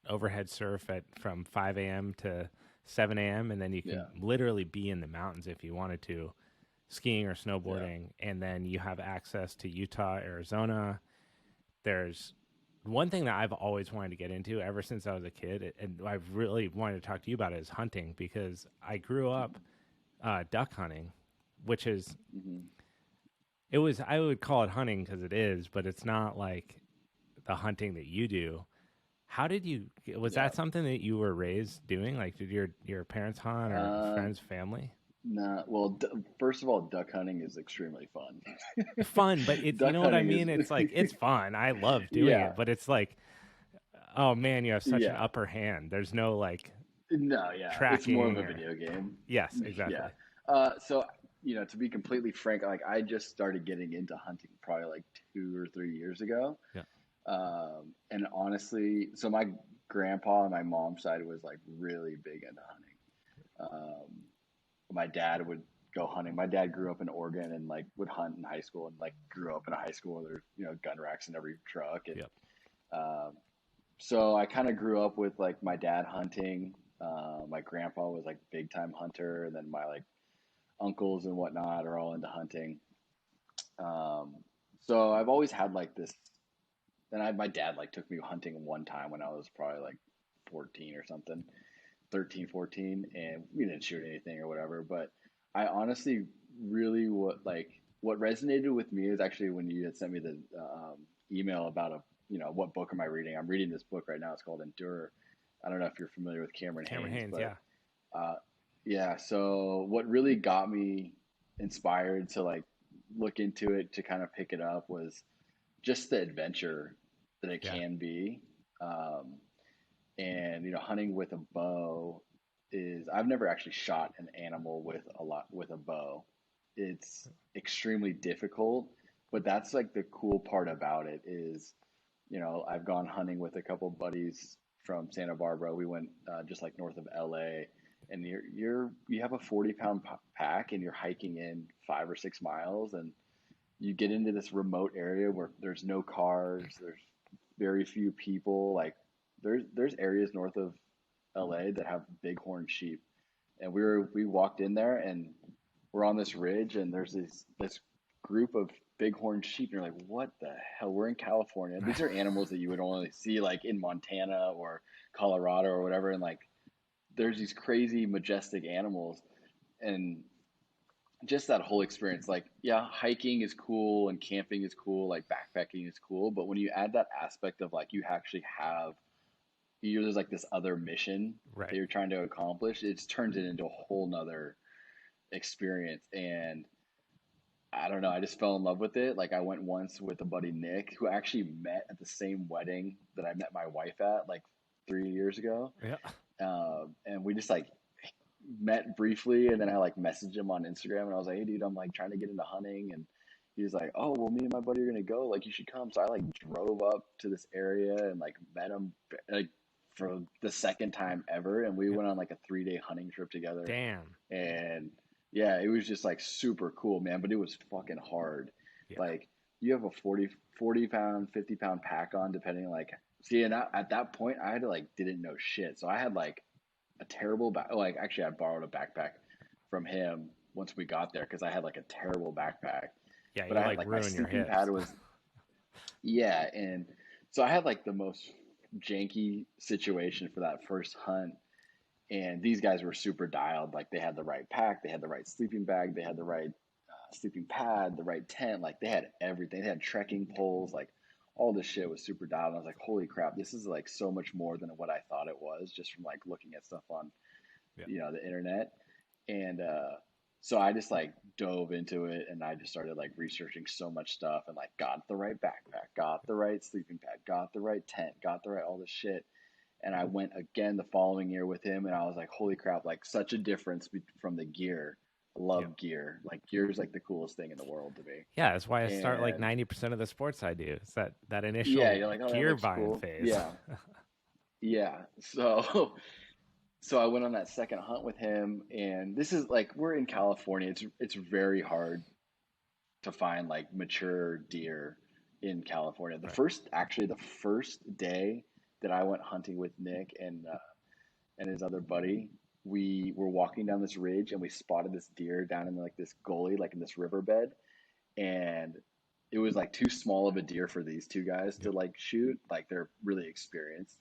[SPEAKER 2] overhead surf at from 5 a.m. to 7 a.m. and then you can
[SPEAKER 1] yeah,
[SPEAKER 2] literally be in the mountains if you wanted to, skiing or
[SPEAKER 1] yeah,
[SPEAKER 2] snowboarding, and then you have access to Utah, Arizona. There's one thing that I've always wanted to get into ever since I was a kid, and I've really wanted to talk to you about it, is hunting because I grew up duck hunting, which is
[SPEAKER 1] hmm,
[SPEAKER 2] it was I would call it hunting because it is, but it's not like the hunting that you do. How did you? Was
[SPEAKER 1] yeah.
[SPEAKER 2] that something that you were raised doing? Like, did your parents hunt or
[SPEAKER 1] Uh,
[SPEAKER 2] friends, family?
[SPEAKER 1] nah. Well, first of all, duck hunting is extremely fun.
[SPEAKER 2] Fun, but it's you
[SPEAKER 1] Duck
[SPEAKER 2] know what I
[SPEAKER 1] hunting is,
[SPEAKER 2] mean. It's like it's fun. I love doing
[SPEAKER 1] yeah,
[SPEAKER 2] it, but it's like, oh man, you have such an
[SPEAKER 1] yeah.
[SPEAKER 2] upper hand. There's no like
[SPEAKER 1] No, yeah, it's more of
[SPEAKER 2] tracking
[SPEAKER 1] a
[SPEAKER 2] or
[SPEAKER 1] video game.
[SPEAKER 2] yes,
[SPEAKER 1] Yeah.
[SPEAKER 2] exactly.
[SPEAKER 1] So, to be completely frank, like I just started getting into hunting probably like 2 or 3 years ago.
[SPEAKER 2] Yeah,
[SPEAKER 1] And honestly, so my grandpa on my mom's side was like really big into hunting. My dad would go hunting. My dad grew up in Oregon and like would hunt in high school and like grew up in a high school where there's, gun racks in every truck. And
[SPEAKER 2] yep,
[SPEAKER 1] um, so I kind of grew up with like my dad hunting. My grandpa was like big time hunter, and then my like uncles and whatnot are all into hunting. Um, so I've always had like this. And my dad like took me hunting one time when I was probably like 14 or something, 13, 14, and we didn't shoot anything or whatever. But I honestly really what resonated with me is actually when you had sent me the email about what book am I reading? I'm reading this book right now. It's called Endure. I don't know if you're familiar with Cameron
[SPEAKER 2] Cameron
[SPEAKER 1] Haynes,
[SPEAKER 2] Haynes.
[SPEAKER 1] but
[SPEAKER 2] Yeah,
[SPEAKER 1] uh, yeah. So what really got me inspired to like look into it to kind of pick it up was just the adventure that it
[SPEAKER 2] yeah,
[SPEAKER 1] can be. Um, and hunting with a bow is I've never actually shot an animal with a bow. It's extremely difficult, but that's like the cool part about it is, I've gone hunting with a couple buddies from Santa Barbara. We went just like north of LA, and you have a 40-pound pack, and you're hiking in 5 or 6 miles, and you get into this remote area where there's no cars, there's very few people. Like there's areas north of LA that have bighorn sheep, and we walked in there, and we're on this ridge, and there's this group of bighorn sheep, and you're like, what the hell? We're in California. These are animals that you would only see like in Montana or Colorado or whatever, and like there's these crazy majestic animals, and just that whole experience. Like, yeah, hiking is cool and camping is cool, like backpacking is cool, but when you add that aspect of like you actually have there's like this other mission that
[SPEAKER 2] Right.
[SPEAKER 1] you're trying to accomplish, it turns it into a whole nother experience. And I don't know, I just fell in love with it. Like I went once with a buddy Nick, who actually met at the same wedding that I met my wife at like 3 years ago.
[SPEAKER 2] Yeah.
[SPEAKER 1] And we just like met briefly, and then I like messaged him on Instagram, and I was like, hey dude, I'm like trying to get into hunting. And he was like, oh well, me and my buddy are gonna go, like you should come. So I like drove up to this area and like met him like for the second time ever, and we
[SPEAKER 2] Yeah.
[SPEAKER 1] went on like a 3-day hunting trip together.
[SPEAKER 2] Damn.
[SPEAKER 1] And yeah, it was just like super cool, man, but it was fucking hard.
[SPEAKER 2] Yeah.
[SPEAKER 1] Like you have a 40 pound, 50-pound pack on, depending, like, see, and at that point I had to like didn't know shit. So I had like a terrible back, like actually I borrowed a backpack from him once we got there because I had like a terrible backpack.
[SPEAKER 2] Yeah,
[SPEAKER 1] But
[SPEAKER 2] you
[SPEAKER 1] I had
[SPEAKER 2] like
[SPEAKER 1] like my
[SPEAKER 2] ruin your
[SPEAKER 1] sleeping
[SPEAKER 2] hips.
[SPEAKER 1] pad was, yeah, and so I had like the most janky situation for that first hunt, and these guys were super dialed. Like they had the right pack, they had the right sleeping bag, they had the right sleeping pad, the right tent. Like they had everything. They had trekking poles. Like all this shit was super dialed. And I was like, holy crap, this is like so much more than what I thought it was just from like looking at stuff on
[SPEAKER 2] Yeah.
[SPEAKER 1] the internet. And so I just like dove into it, and I just started like researching so much stuff, and like got the right backpack, got the right sleeping pad, got the right tent, got the right all this shit. And I went again the following year with him, and I was like, holy crap, like such a difference from the gear. I
[SPEAKER 2] Yeah.
[SPEAKER 1] love gear. Like gear is like the coolest thing in the world to me.
[SPEAKER 2] Yeah, that's why I start like
[SPEAKER 1] And
[SPEAKER 2] 90% of the sports I do. It's that
[SPEAKER 1] yeah,
[SPEAKER 2] initial
[SPEAKER 1] you're like, oh, that
[SPEAKER 2] gear
[SPEAKER 1] looks
[SPEAKER 2] buying
[SPEAKER 1] cool.
[SPEAKER 2] phase.
[SPEAKER 1] Yeah, yeah. So so I went on that second hunt with him, and this is like we're in California. It's very hard to find like mature deer in California.
[SPEAKER 2] Right.
[SPEAKER 1] The first day that I went hunting with Nick and his other buddy, we were walking down this ridge, and we spotted this deer down in like this gully, like in this riverbed, and it was like too small of a deer for these two guys to
[SPEAKER 2] Yep.
[SPEAKER 1] like shoot. Like they're really experienced,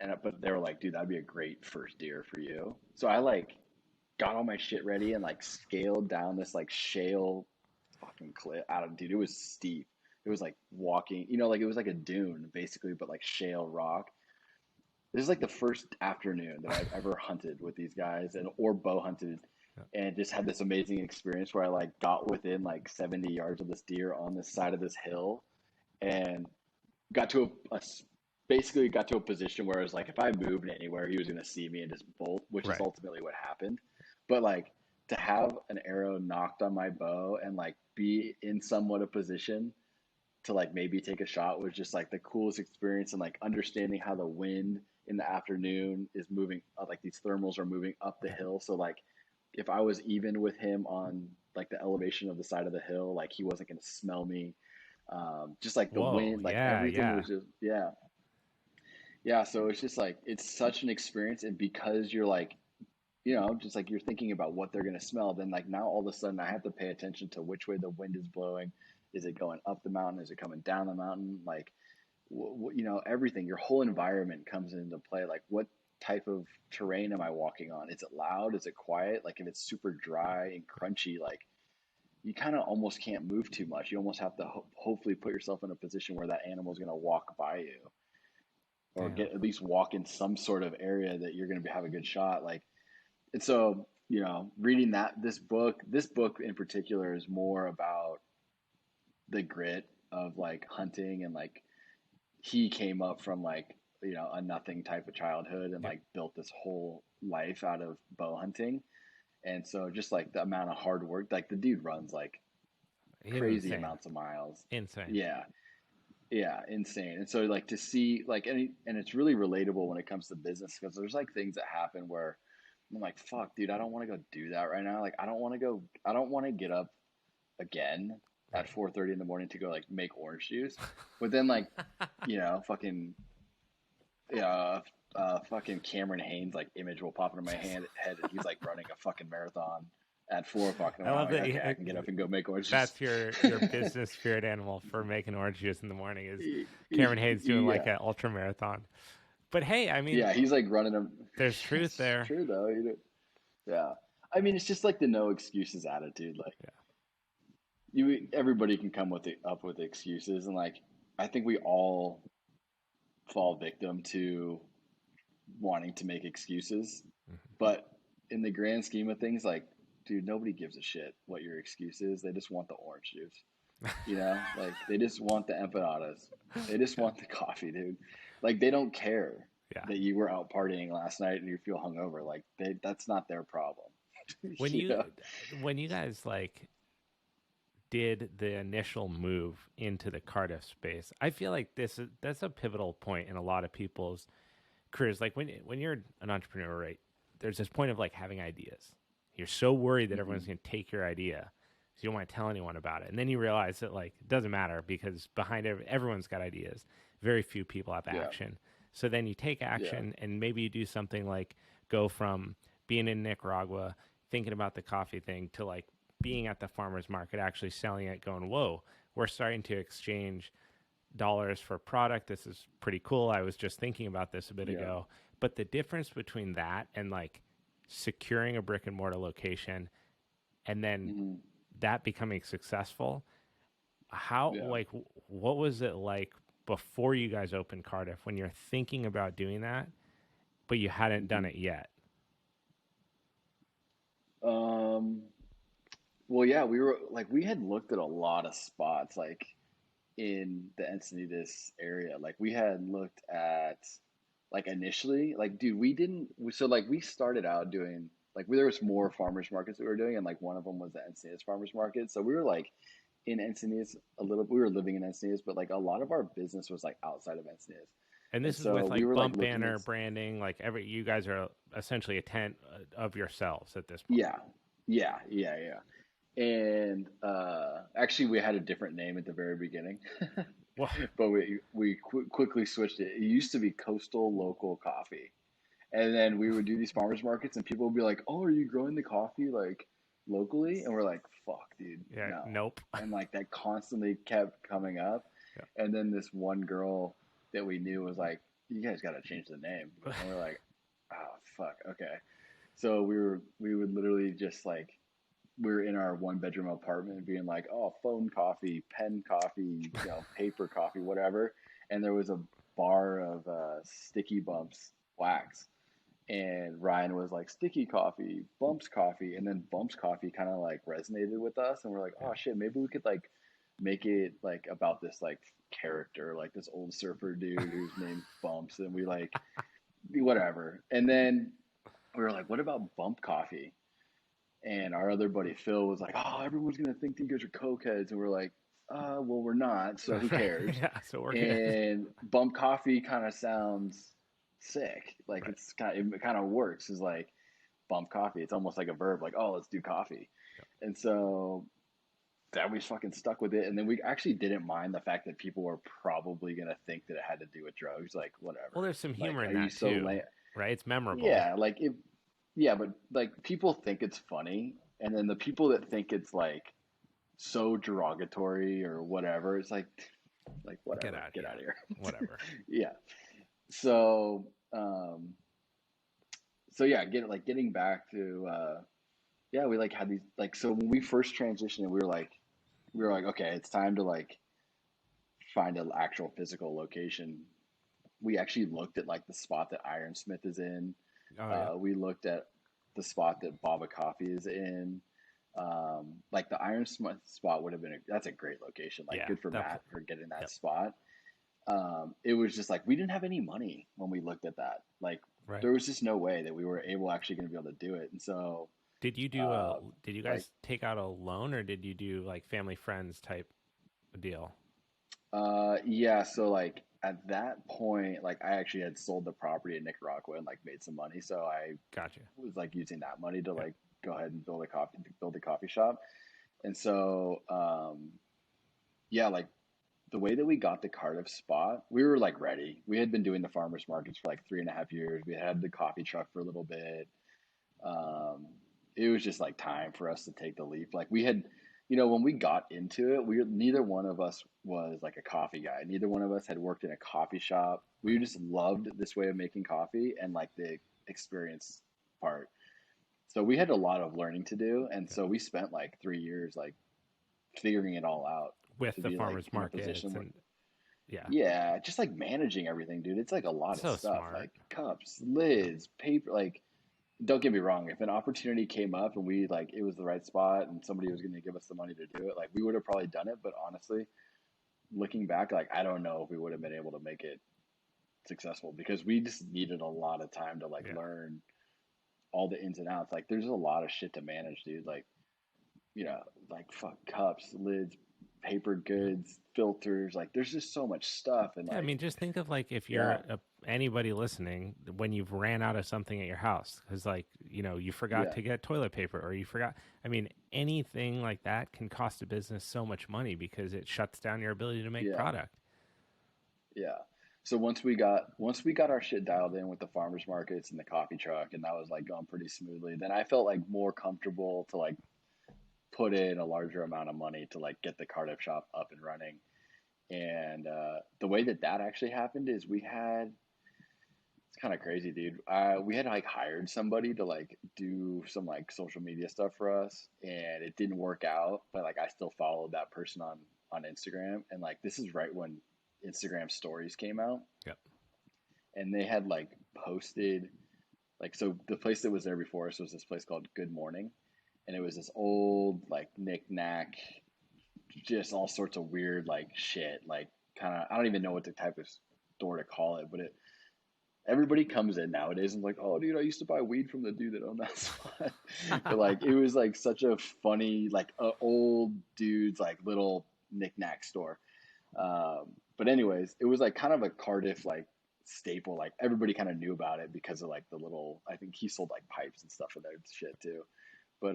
[SPEAKER 1] and but they were like, dude, that'd be a great first deer for you. So I like got all my shit ready and like scaled down this like shale fucking cliff. I don't, dude, it was steep. It was like walking, like it was like a dune basically, but like shale rock. This is like the first afternoon that I've ever hunted with these guys and or bow hunted,
[SPEAKER 2] Yeah.
[SPEAKER 1] and just had this amazing experience where I like got within like 70 yards of this deer on this side of this hill, and got to basically got to a position where it was like if I moved anywhere, he was going to see me and just bolt, which is
[SPEAKER 2] Right.
[SPEAKER 1] ultimately what happened. But like to have an arrow knocked on my bow and like be in somewhat a position to like maybe take a shot was just like the coolest experience. And like understanding how the wind in the afternoon is moving, like these thermals are moving up the
[SPEAKER 2] Yeah.
[SPEAKER 1] hill. So like if I was even with him on like the elevation of the side of the hill, like he wasn't going to smell me. Just like the
[SPEAKER 2] Whoa.
[SPEAKER 1] wind, like
[SPEAKER 2] Yeah.
[SPEAKER 1] everything
[SPEAKER 2] Yeah.
[SPEAKER 1] was just, yeah. Yeah. So it's just like, it's such an experience. And because you're like, just like you're thinking about what they're going to smell, then like now all of a sudden I have to pay attention to which way the wind is blowing. Is it going up the mountain? Is it coming down the mountain? Like, everything, your whole environment comes into play. Like, what type of terrain am I walking on? Is it loud? Is it quiet? Like, if it's super dry and crunchy, like, you kind of almost can't move too much. You almost have to hopefully put yourself in a position where that animal is going to walk by you or
[SPEAKER 2] Damn.
[SPEAKER 1] get at least walk in some sort of area that you're going to have a good shot. Like, and so, reading this book in particular is more about the grit of like hunting, and like he came up from like, a nothing type of childhood and
[SPEAKER 2] Yep.
[SPEAKER 1] like built this whole life out of bow hunting. And so just like the amount of hard work, like the dude runs like crazy
[SPEAKER 2] insane.
[SPEAKER 1] amounts of miles.
[SPEAKER 2] Insane.
[SPEAKER 1] Yeah. Yeah, insane. And so like to see like and it's really relatable when it comes to business because there's like things that happen where I'm like, fuck, dude, I don't want to go do that right now. Like I don't want to get up again
[SPEAKER 2] Right.
[SPEAKER 1] at 4:30 in the morning to go like make orange juice. But then like, fucking fucking Cameron Haynes like image will pop into my head and he's like running a fucking marathon at 4 o'clock in the
[SPEAKER 2] I
[SPEAKER 1] morning.
[SPEAKER 2] love
[SPEAKER 1] I'm like,
[SPEAKER 2] that
[SPEAKER 1] okay, I can get up and go make orange juice.
[SPEAKER 2] that's your business spirit animal for making orange juice in the morning is Cameron Hayes doing like
[SPEAKER 1] Yeah.
[SPEAKER 2] an ultra marathon. But hey, I mean,
[SPEAKER 1] Yeah, he's like running them.
[SPEAKER 2] there's truth
[SPEAKER 1] It's
[SPEAKER 2] there.
[SPEAKER 1] true though. Yeah. I mean, it's just like the no excuses attitude. Like
[SPEAKER 2] Yeah.
[SPEAKER 1] everybody can come up with excuses, and like I think we all fall victim to wanting to make excuses. But in the grand scheme of things, like, dude, nobody gives a shit what your excuse is. They just want the orange juice. Like they just want the empanadas. They just want the coffee, dude. Like they don't care
[SPEAKER 2] Yeah.
[SPEAKER 1] that you were out partying last night and you feel hungover. Like that's not their problem.
[SPEAKER 2] When
[SPEAKER 1] You know?
[SPEAKER 2] when you guys like did the initial move into the Cardiff space, I feel like that's a pivotal point in a lot of people's careers. Like when you're an entrepreneur, right? There's this point of like having ideas. You're so worried that everyone's going to take your idea, so you don't want to tell anyone about it. And then you realize that like it doesn't matter because behind everyone's got ideas. Very few people have action. So then you take action and maybe you do something like go from being in Nicaragua, thinking about the coffee thing to like being at the farmer's market, actually selling it, going, whoa, we're starting to exchange dollars for product. This is pretty cool. I was just thinking about this a bit ago. But the difference between that and like securing a brick and mortar location and then that becoming successful, like, what was it like before you guys opened Cardiff when you're thinking about doing that, but you hadn't done it yet?
[SPEAKER 1] Well, yeah, we had looked at a lot of spots like in the Encinitas area. Like we had looked at like initially, like dude, we started out doing like there was more farmers markets that we were doing, and like one of them was the Encinitas farmers market. So we were like in Encinitas a little. We were living in Encinitas, but like a lot of our business was like outside of Encinitas.
[SPEAKER 2] And
[SPEAKER 1] And
[SPEAKER 2] this is
[SPEAKER 1] so
[SPEAKER 2] with
[SPEAKER 1] we
[SPEAKER 2] like
[SPEAKER 1] were like
[SPEAKER 2] bump
[SPEAKER 1] looking at
[SPEAKER 2] banner branding, like you guys are essentially a tent of yourselves at this point.
[SPEAKER 1] yeah. And actually, we had a different name at the very beginning,
[SPEAKER 2] Well,
[SPEAKER 1] but we quickly switched it. It used to be Coastal Local Coffee, and then we would do these farmers markets, and people would be like, "Oh, are you growing the coffee like locally?" And we're like, "Fuck, dude,
[SPEAKER 2] yeah,
[SPEAKER 1] no."
[SPEAKER 2] nope.
[SPEAKER 1] And like that constantly kept coming up,
[SPEAKER 2] Yeah.
[SPEAKER 1] and then this one girl that we knew was like, "You guys got to change the name," and we're like, "Oh, fuck, okay." So we would literally just like we were in our one bedroom apartment being like, oh, phone coffee, pen coffee, paper coffee, whatever. And there was a bar of Sticky Bumps wax. And Ryan was like, sticky coffee, Bumps coffee. And then Bumps coffee kind of like resonated with us. And we're like, oh shit, maybe we could like make it like about this like character, like this old surfer dude who's named Bumps. And we like, whatever. And then we were like, what about Bump Coffee? And our other buddy Phil was like, "Oh, everyone's gonna think you guys are cokeheads," and we're like, well, we're not, so who cares?"
[SPEAKER 2] Yeah, so we're good.
[SPEAKER 1] And Bump Coffee kind of sounds sick, like
[SPEAKER 2] Right.
[SPEAKER 1] it kind of works. Is like Bump Coffee. It's almost like a verb, like, "Oh, let's do coffee." And so that we fucking stuck with it, and then we actually didn't mind the fact that people were probably gonna think that it had to do with drugs, like whatever.
[SPEAKER 2] Well, there's some
[SPEAKER 1] Like,
[SPEAKER 2] humor in
[SPEAKER 1] are you
[SPEAKER 2] that
[SPEAKER 1] so
[SPEAKER 2] too,
[SPEAKER 1] lame?
[SPEAKER 2] right? It's memorable.
[SPEAKER 1] Yeah, like it. Yeah, but like people think it's funny, and then the people that think it's like so derogatory or whatever, it's like whatever, get out of here.
[SPEAKER 2] Whatever.
[SPEAKER 1] Yeah. So so yeah, getting back to yeah, we like had these like so when we first transitioned, we were like okay, it's time to like find an actual physical location. We actually looked at like the spot that Iron Smith is in.
[SPEAKER 2] Oh yeah.
[SPEAKER 1] We looked at the spot that Baba Coffee is in. Like the Iron Smith spot would have been that's a great location. Like good for Matt for getting that spot. It was just like we didn't have any money when we looked at that. Like
[SPEAKER 2] Right.
[SPEAKER 1] there was just no way that we were actually going to be able to do it. And so
[SPEAKER 2] Did you do did you
[SPEAKER 1] Like,
[SPEAKER 2] guys take out a loan, or did you do like family friends type deal?
[SPEAKER 1] yeah, so like at that point, like I actually had sold the property in Nicaragua and like made some money. So I
[SPEAKER 2] Gotcha.
[SPEAKER 1] was like using that money to
[SPEAKER 2] Yep.
[SPEAKER 1] like go ahead and build a coffee shop. And so, yeah, like the way that we got the Cardiff spot, we were like ready. We had been doing the farmers markets for like 3.5 years. We had the coffee truck for a little bit. Um, it was just like time for us to take the leap. Like we had, when we got into it, neither one of us was like a coffee guy. Neither one of us had worked in a coffee shop. We
[SPEAKER 2] Right.
[SPEAKER 1] just loved this way of making coffee and like the experience part. So we had a lot of learning to do, and
[SPEAKER 2] Yep.
[SPEAKER 1] so we spent like 3 years like figuring it all out
[SPEAKER 2] With
[SPEAKER 1] to
[SPEAKER 2] the
[SPEAKER 1] be like
[SPEAKER 2] farmers
[SPEAKER 1] in a position
[SPEAKER 2] markets
[SPEAKER 1] where,
[SPEAKER 2] and yeah,
[SPEAKER 1] yeah, just like managing everything, dude. It's like a lot of
[SPEAKER 2] so
[SPEAKER 1] stuff,
[SPEAKER 2] smart.
[SPEAKER 1] like cups,
[SPEAKER 2] Yep.
[SPEAKER 1] lids, paper. Like, don't get me wrong, if an opportunity came up and we like it was the right spot and somebody was going to give us the money to do it, like we would have probably done it. But honestly, looking back, like I don't know if we would have been able to make it successful because we just needed a lot of time to like
[SPEAKER 2] Yeah.
[SPEAKER 1] learn all the ins and outs. Like, there's a lot of shit to manage, dude. Like, you know, like fuck cups, lids, paper
[SPEAKER 2] Yep.
[SPEAKER 1] goods, filters. Like, there's just so much stuff, and
[SPEAKER 2] Yeah, I
[SPEAKER 1] like,
[SPEAKER 2] mean, just think of like if you're
[SPEAKER 1] yeah,
[SPEAKER 2] anybody listening when you've ran out of something at your house because, like, you forgot
[SPEAKER 1] yeah,
[SPEAKER 2] to get toilet paper or you forgot. I mean, anything like that can cost a business so much money because it shuts down your ability to make
[SPEAKER 1] yeah,
[SPEAKER 2] product.
[SPEAKER 1] yeah. So once we got our shit dialed in with the farmers markets and the coffee truck, and that was like going pretty smoothly, then I felt like more comfortable to like put in a larger amount of money to like get the Cardiff shop up and running. And the way that that actually happened is it's kind of crazy, dude. We had like hired somebody to like do some like social media stuff for us, and it didn't work out. But like I still followed that person on Instagram, and like this is right when Instagram stories came out,
[SPEAKER 2] Yep.
[SPEAKER 1] and they had like posted like, so the place that was there before us was this place called Good Morning, and it was this old like knick-knack, just all sorts of weird like shit, like kind of I don't even know what the type of store to call it, but it everybody comes in nowadays and like, oh, dude, I used to buy weed from the dude that owned that spot. But like, it was like such a funny, like, old dude's like little knickknack store. But anyways, it was like kind of a Cardiff like staple. Like everybody kind of knew about it because of like the little. I think he sold like pipes and stuff in there shit too. But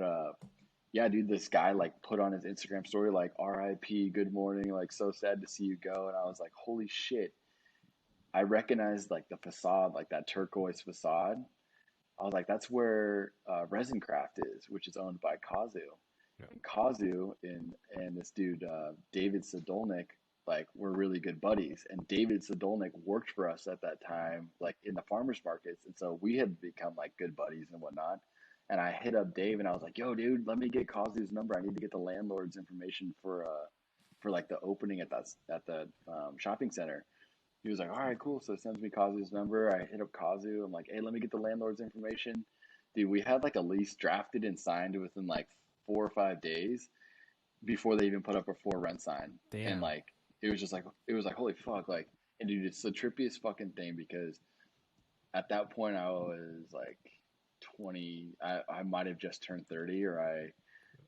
[SPEAKER 1] yeah, dude, this guy like put on his Instagram story like R.I.P. Good morning, like so sad to see you go, and I was like, holy shit. I recognized like the facade, like that turquoise facade. I was like, that's where Resin Craft is, which is owned by Kazu.
[SPEAKER 2] Yep.
[SPEAKER 1] And Kazu and this dude David Sadolnik like were really good buddies. And David Sadolnik worked for us at that time, like in the farmers markets, and so we had become like good buddies and whatnot. And I hit up Dave and I was like, "Yo, dude, let me get Kazu's number. I need to get the landlord's information for like the opening at the shopping center." He was like, all right, cool. So he sends me Kazu's number. I hit up Kazu. I'm like, hey, let me get the landlord's information. Dude, we had like a lease drafted and signed within like 4 or 5 days before they even put up a for rent sign. And
[SPEAKER 2] Damn.
[SPEAKER 1] like, it was like, holy fuck. Like, and dude, it's the trippiest fucking thing because at that point I was like 20, I might have just turned 30 or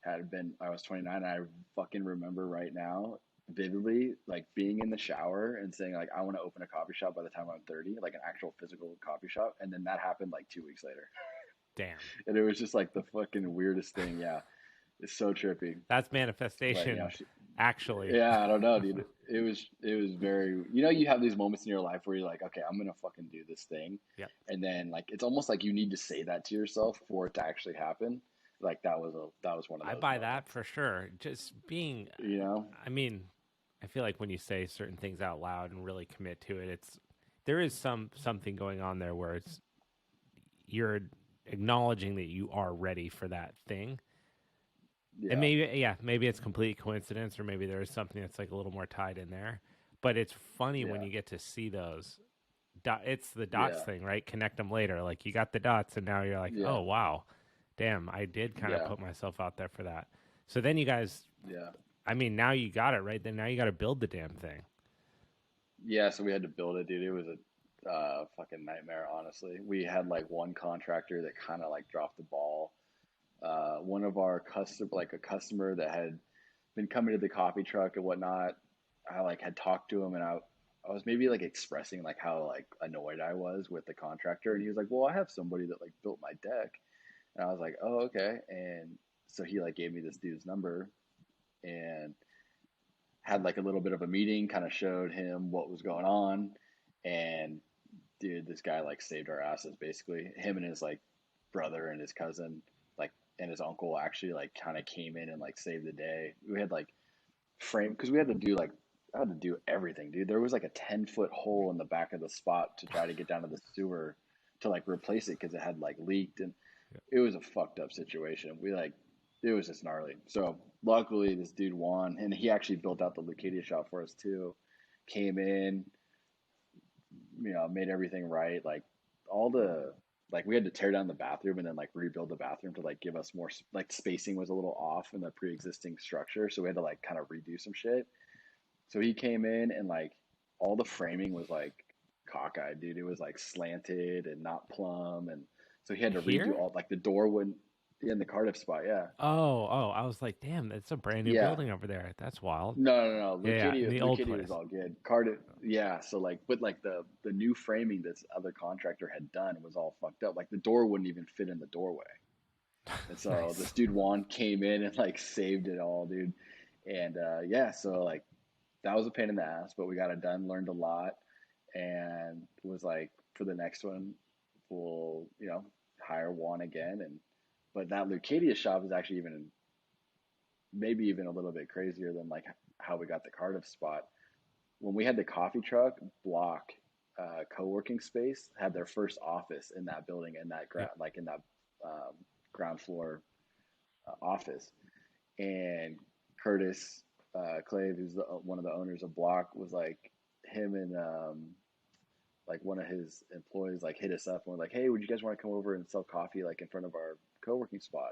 [SPEAKER 1] I was 29. And I fucking remember right now vividly, like being in the shower and saying like, I want to open a coffee shop by the time I'm 30, like an actual physical coffee shop. And then that happened like 2 weeks later.
[SPEAKER 2] Damn.
[SPEAKER 1] And it was just like the fucking weirdest thing. Yeah. It's so trippy.
[SPEAKER 2] That's
[SPEAKER 1] But
[SPEAKER 2] manifestation, actually.
[SPEAKER 1] yeah, I don't know, dude. It was very, you have these moments in your life where you're like, okay, I'm going to fucking do this thing.
[SPEAKER 2] Yep.
[SPEAKER 1] And then like, it's almost like you need to say that to yourself for it to actually happen. Like that was one of
[SPEAKER 2] I
[SPEAKER 1] those
[SPEAKER 2] buy that
[SPEAKER 1] moments,
[SPEAKER 2] for sure. Just being,
[SPEAKER 1] you know?
[SPEAKER 2] I mean, I feel like when you say certain things out loud and really commit to it, there is something going on there where you're acknowledging that you are ready for that thing. And
[SPEAKER 1] Yeah.
[SPEAKER 2] maybe it's complete coincidence, or maybe there is something that's like a little more tied in there. But it's funny when
[SPEAKER 1] Yeah.
[SPEAKER 2] you get to see those. It's the dots
[SPEAKER 1] Yeah.
[SPEAKER 2] thing, right? Connect them later. Like you got the dots, and now you're like,
[SPEAKER 1] Yeah.
[SPEAKER 2] oh wow, damn, I did kind of
[SPEAKER 1] Yeah.
[SPEAKER 2] put myself out there for that. So then you guys,
[SPEAKER 1] Yeah.
[SPEAKER 2] I mean, now you got it right. Then now you got to build the damn thing.
[SPEAKER 1] Yeah. So we had to build it, dude. It was a fucking nightmare, honestly. We had like one contractor that kind of like dropped the ball. one of our a customer that had been coming to the coffee truck and whatnot. I like had talked to him, and I was maybe like expressing like how like annoyed I was with the contractor, and he was like, "Well, I have somebody that like built my deck," and I was like, "Oh, okay." And so he like gave me this dude's number, and had like a little bit of a meeting, kind of showed him what was going on, and dude, this guy like saved our asses basically. Him and his like brother and his cousin, like, and his uncle actually like kind of came in and like saved the day. We had like frame because we had to do like I had to do everything, dude. There was like a 10-foot hole in the back of the spot to try to get down to the sewer to like replace it because it had like leaked, and
[SPEAKER 2] Yeah.
[SPEAKER 1] it was a fucked up situation. We like it was just gnarly. So luckily this dude won, and he actually built out the Lucadia shop for us too. Came in, made everything right. Like all the like we had to tear down the bathroom and then like rebuild the bathroom to like give us more like spacing was a little off in the pre-existing structure, so we had to like kind of redo some shit. So he came in and like all the framing was like cockeyed, dude. It was like slanted and not plumb, and so he had to redo
[SPEAKER 2] Here?
[SPEAKER 1] all like the door wouldn't in the Cardiff spot. Yeah,
[SPEAKER 2] Oh, I was like, damn, it's a brand new
[SPEAKER 1] yeah.
[SPEAKER 2] building over there. That's wild.
[SPEAKER 1] No.
[SPEAKER 2] Yeah, in the old
[SPEAKER 1] Lucadia was
[SPEAKER 2] place.
[SPEAKER 1] all good. Cardiff, yeah. So like, but like the new framing this other contractor had done was all fucked up. Like the door wouldn't even fit in the doorway. And so this
[SPEAKER 2] Nice.
[SPEAKER 1] dude Juan came in and like saved it all, dude. And yeah, so like that was a pain in the ass, but we got it done. Learned a lot, and was like for the next one, we'll hire Juan again. And but that Lucadia shop is actually even maybe even a little bit crazier than like how we got the Cardiff spot. When we had the coffee truck block co-working space, had their first office in that building, in that
[SPEAKER 2] Yep.
[SPEAKER 1] like in that ground floor office. And Curtis Clave, who's one of the owners of Block, was like him and like one of his employees like hit us up and were like, "Hey, would you guys want to come over and sell coffee like in front of our co-working spot?"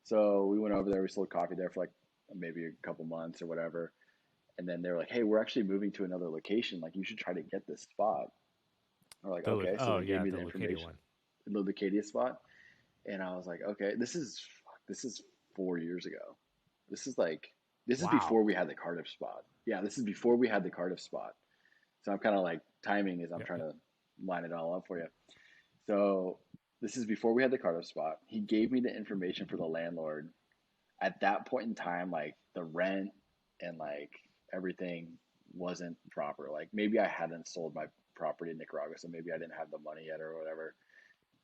[SPEAKER 1] So we went over there. We sold coffee there for like maybe a couple months or whatever. And then they were like, "Hey, we're actually moving to another location. Like, you should try to get this spot." We're like, "Okay." So
[SPEAKER 2] Oh
[SPEAKER 1] they gave
[SPEAKER 2] yeah,
[SPEAKER 1] me
[SPEAKER 2] the
[SPEAKER 1] the
[SPEAKER 2] Lucadia
[SPEAKER 1] information,
[SPEAKER 2] one.
[SPEAKER 1] the Lucadia spot, and I was like, "Okay, this is 4 years ago. This is like this is
[SPEAKER 2] Wow.
[SPEAKER 1] before we had the Cardiff spot. Yeah, this is before we had the Cardiff spot. So I'm kind of like timing as I'm
[SPEAKER 2] Yep.
[SPEAKER 1] trying to line it all up for you. So this is before we had the Cardiff spot. He gave me the information for the landlord. At that point in time, like the rent and like everything wasn't proper. Like maybe I hadn't sold my property in Nicaragua, so maybe I didn't have the money yet or whatever.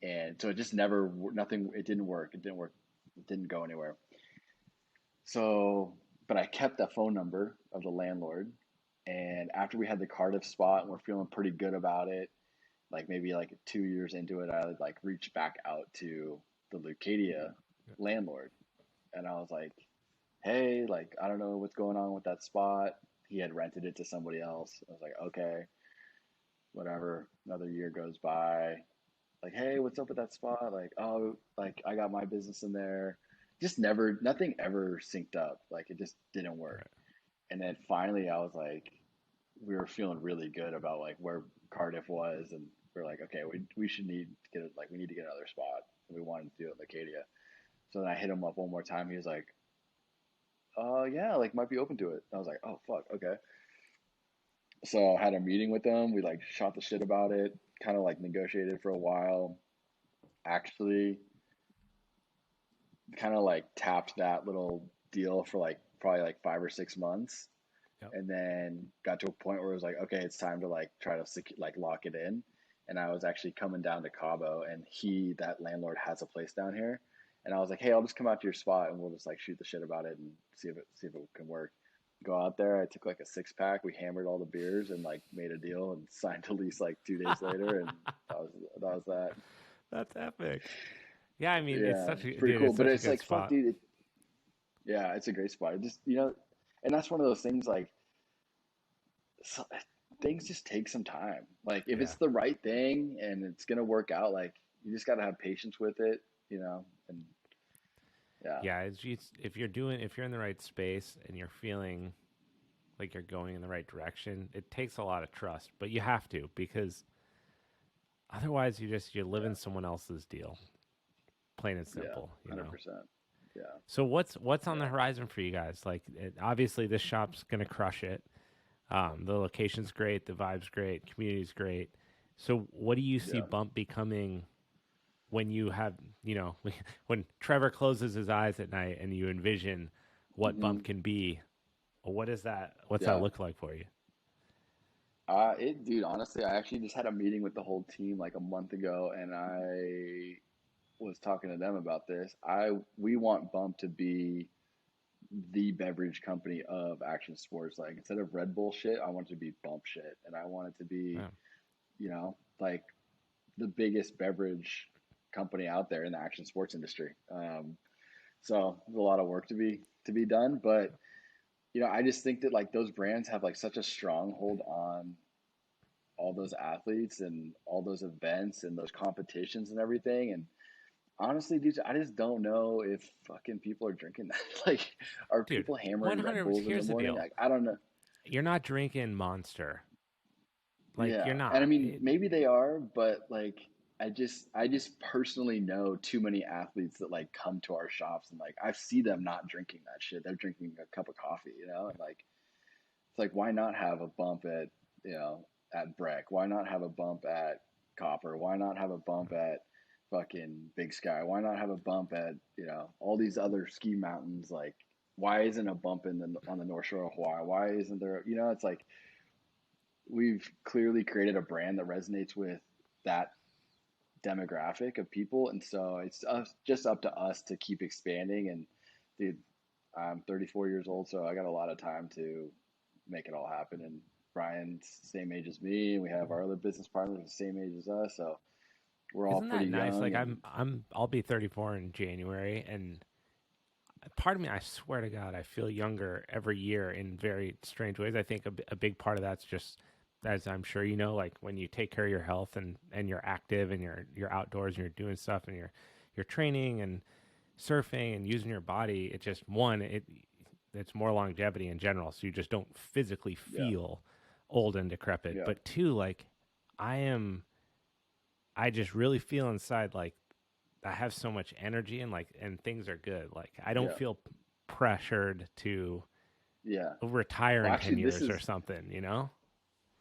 [SPEAKER 1] And so it just never, nothing, it didn't work. It didn't work. It didn't go anywhere. So, but I kept the phone number of the landlord. And after we had the Cardiff spot and we're feeling pretty good about it, like maybe like 2 years into it, I would like reach back out to the Lucadia
[SPEAKER 2] Yep.
[SPEAKER 1] landlord. And I was like, "Hey, like, I don't know what's going on with that spot." He had rented it to somebody else. I was like, "Okay, whatever." Another year goes by. Like, "Hey, what's up with that spot?" Like, "Oh, like I got my business in there." Just never, nothing ever synced up. Like, it just didn't work.
[SPEAKER 2] Right.
[SPEAKER 1] And then finally, I was like, we were feeling really good about like where Cardiff was, and we are like, "Okay, we should need to get it. Like, we need to get another spot." And we wanted to do it in Acadia. So then I hit him up one more time. He was like, yeah, like might be open to it." I was like, "Oh fuck, okay." So I had a meeting with them. We like shot the shit about it, kind of like negotiated for a while. Actually, kind of like tapped that little deal for like probably like 5 or 6 months,
[SPEAKER 2] Yep.
[SPEAKER 1] and then got to a point where it was like, okay, it's time to like try to like lock it in. And I was actually coming down to Cabo, and that landlord has a place down here, and I was like, "Hey, I'll just come out to your spot and we'll just like shoot the shit about it and see if it can work." Go out there. I took like a 6 pack. We hammered all the beers and like made a deal and signed a lease like 2 days later, and that was that.
[SPEAKER 2] That's epic. Yeah, I mean,
[SPEAKER 1] Yeah, it's pretty
[SPEAKER 2] dude,
[SPEAKER 1] cool.
[SPEAKER 2] it's
[SPEAKER 1] But
[SPEAKER 2] such a
[SPEAKER 1] it's
[SPEAKER 2] good
[SPEAKER 1] like, fuck,
[SPEAKER 2] spot.
[SPEAKER 1] dude. Yeah, it's a great spot. It just and that's one of those things like so, things just take some time. Like if
[SPEAKER 2] Yeah.
[SPEAKER 1] it's the right thing and it's gonna work out, like you just gotta have patience with it. And yeah,
[SPEAKER 2] Yeah, if you're in the right space and you're feeling like you're going in the right direction, it takes a lot of trust, but you have to because otherwise you're living
[SPEAKER 1] yeah,
[SPEAKER 2] someone else's deal. Plain and
[SPEAKER 1] yeah,
[SPEAKER 2] simple.
[SPEAKER 1] 100%. Yeah.
[SPEAKER 2] So what's on the
[SPEAKER 1] Yeah.
[SPEAKER 2] horizon for you guys? Like, obviously, this shop's gonna crush it. The location's great, the vibe's great, community's great. So, what do you see
[SPEAKER 1] Yeah.
[SPEAKER 2] Bump becoming when you have, you know, when Trevor closes his eyes at night and you envision what
[SPEAKER 1] Hmm.
[SPEAKER 2] Bump can be? What is that? What's that
[SPEAKER 1] Yeah.
[SPEAKER 2] look like for you?
[SPEAKER 1] Dude, honestly, I actually just had a meeting with the whole team like a month ago, and I was talking to them about this. We want Bump to be the beverage company of action sports. Like instead of Red Bull shit, I want it to be Bump shit, and I want it to be,
[SPEAKER 2] Yeah.
[SPEAKER 1] like the biggest beverage company out there in the action sports industry. So there's a lot of work to be done, but I just think that like those brands have like such a stronghold on all those athletes and all those events and those competitions and everything. And honestly, dude, I just don't know if fucking people are drinking that. Like, are
[SPEAKER 2] Dude,
[SPEAKER 1] people hammering Red
[SPEAKER 2] 100.
[SPEAKER 1] Bulls in the
[SPEAKER 2] Here's the
[SPEAKER 1] morning?
[SPEAKER 2] deal:
[SPEAKER 1] Like, I don't know.
[SPEAKER 2] you're not drinking Monster. Like, you're
[SPEAKER 1] Yeah, and I
[SPEAKER 2] not.
[SPEAKER 1] mean, maybe they are, but like, I just personally know too many athletes that like come to our shops and like I see them not drinking that shit. They're drinking a cup of coffee, and like it's like why not have a bump at you know at Breck? Why not have a bump at Copper? Why not have a bump at fucking Big Sky? Why not have a bump at all these other ski mountains? Like why isn't a bump on the North Shore of Hawaii? Why isn't there? It's like we've clearly created a brand that resonates with that demographic of people, and so it's just up to us to keep expanding. And dude, I'm 34 years old, so I got a lot of time to make it all happen. And Brian's the same age as me, and we have our other business partners the same age as us, so we're all
[SPEAKER 2] Isn't
[SPEAKER 1] pretty
[SPEAKER 2] that nice?
[SPEAKER 1] young.
[SPEAKER 2] Like,
[SPEAKER 1] And
[SPEAKER 2] I'll be 34 in January, and part of me, I swear to God, I feel younger every year in very strange ways. I think a big part of that's just, as I'm sure you know, like when you take care of your health and you're active and you're outdoors and you're doing stuff and you're training and surfing and using your body. It just it's more longevity in general, so you just don't physically
[SPEAKER 1] yeah,
[SPEAKER 2] feel old and decrepit.
[SPEAKER 1] yeah,
[SPEAKER 2] But two, like I am, I just really feel inside like I have so much energy and things are good. Like I don't
[SPEAKER 1] yeah,
[SPEAKER 2] feel pressured to
[SPEAKER 1] yeah.
[SPEAKER 2] retire
[SPEAKER 1] Well,
[SPEAKER 2] in 10
[SPEAKER 1] actually, this
[SPEAKER 2] years or
[SPEAKER 1] is
[SPEAKER 2] something, you know?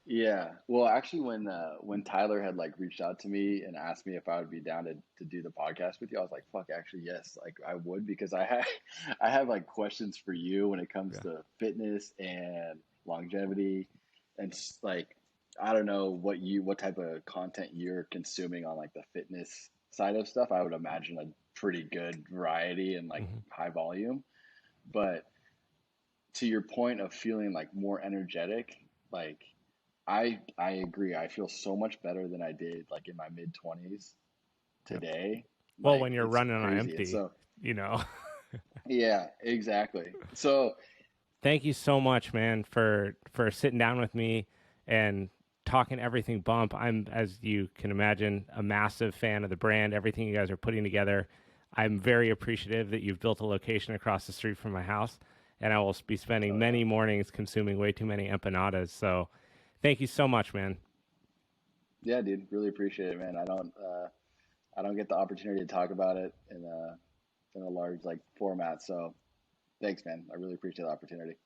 [SPEAKER 1] yeah. Well, actually, when Tyler had like reached out to me and asked me if I would be down to do the podcast with you, I was like, "Fuck, actually, yes, like I would," because I have I have like questions for you when it comes
[SPEAKER 2] Yeah.
[SPEAKER 1] to fitness and longevity, and like I don't know what type of content you're consuming on like the fitness side of stuff. I would imagine a pretty good variety and like
[SPEAKER 2] Hmm.
[SPEAKER 1] high volume, but to your point of feeling like more energetic, like I agree. I feel so much better than I did like in my mid 20s
[SPEAKER 2] Yeah.
[SPEAKER 1] today.
[SPEAKER 2] Well,
[SPEAKER 1] Like
[SPEAKER 2] when you're
[SPEAKER 1] it's
[SPEAKER 2] running on
[SPEAKER 1] crazy. And
[SPEAKER 2] empty,
[SPEAKER 1] so
[SPEAKER 2] you know.
[SPEAKER 1] yeah, exactly. So
[SPEAKER 2] Thank you so much, man, for sitting down with me and talking everything Bump. I'm, as you can imagine, a massive fan of the brand, everything you guys are putting together. I'm very appreciative that you've built a location across the street from my house, and I will be spending
[SPEAKER 1] oh yeah.
[SPEAKER 2] many mornings consuming way too many empanadas. So, thank you so much, man.
[SPEAKER 1] Yeah, dude, really appreciate it, man. I don't get the opportunity to talk about it in a large like format. So thanks, man. I really appreciate the opportunity.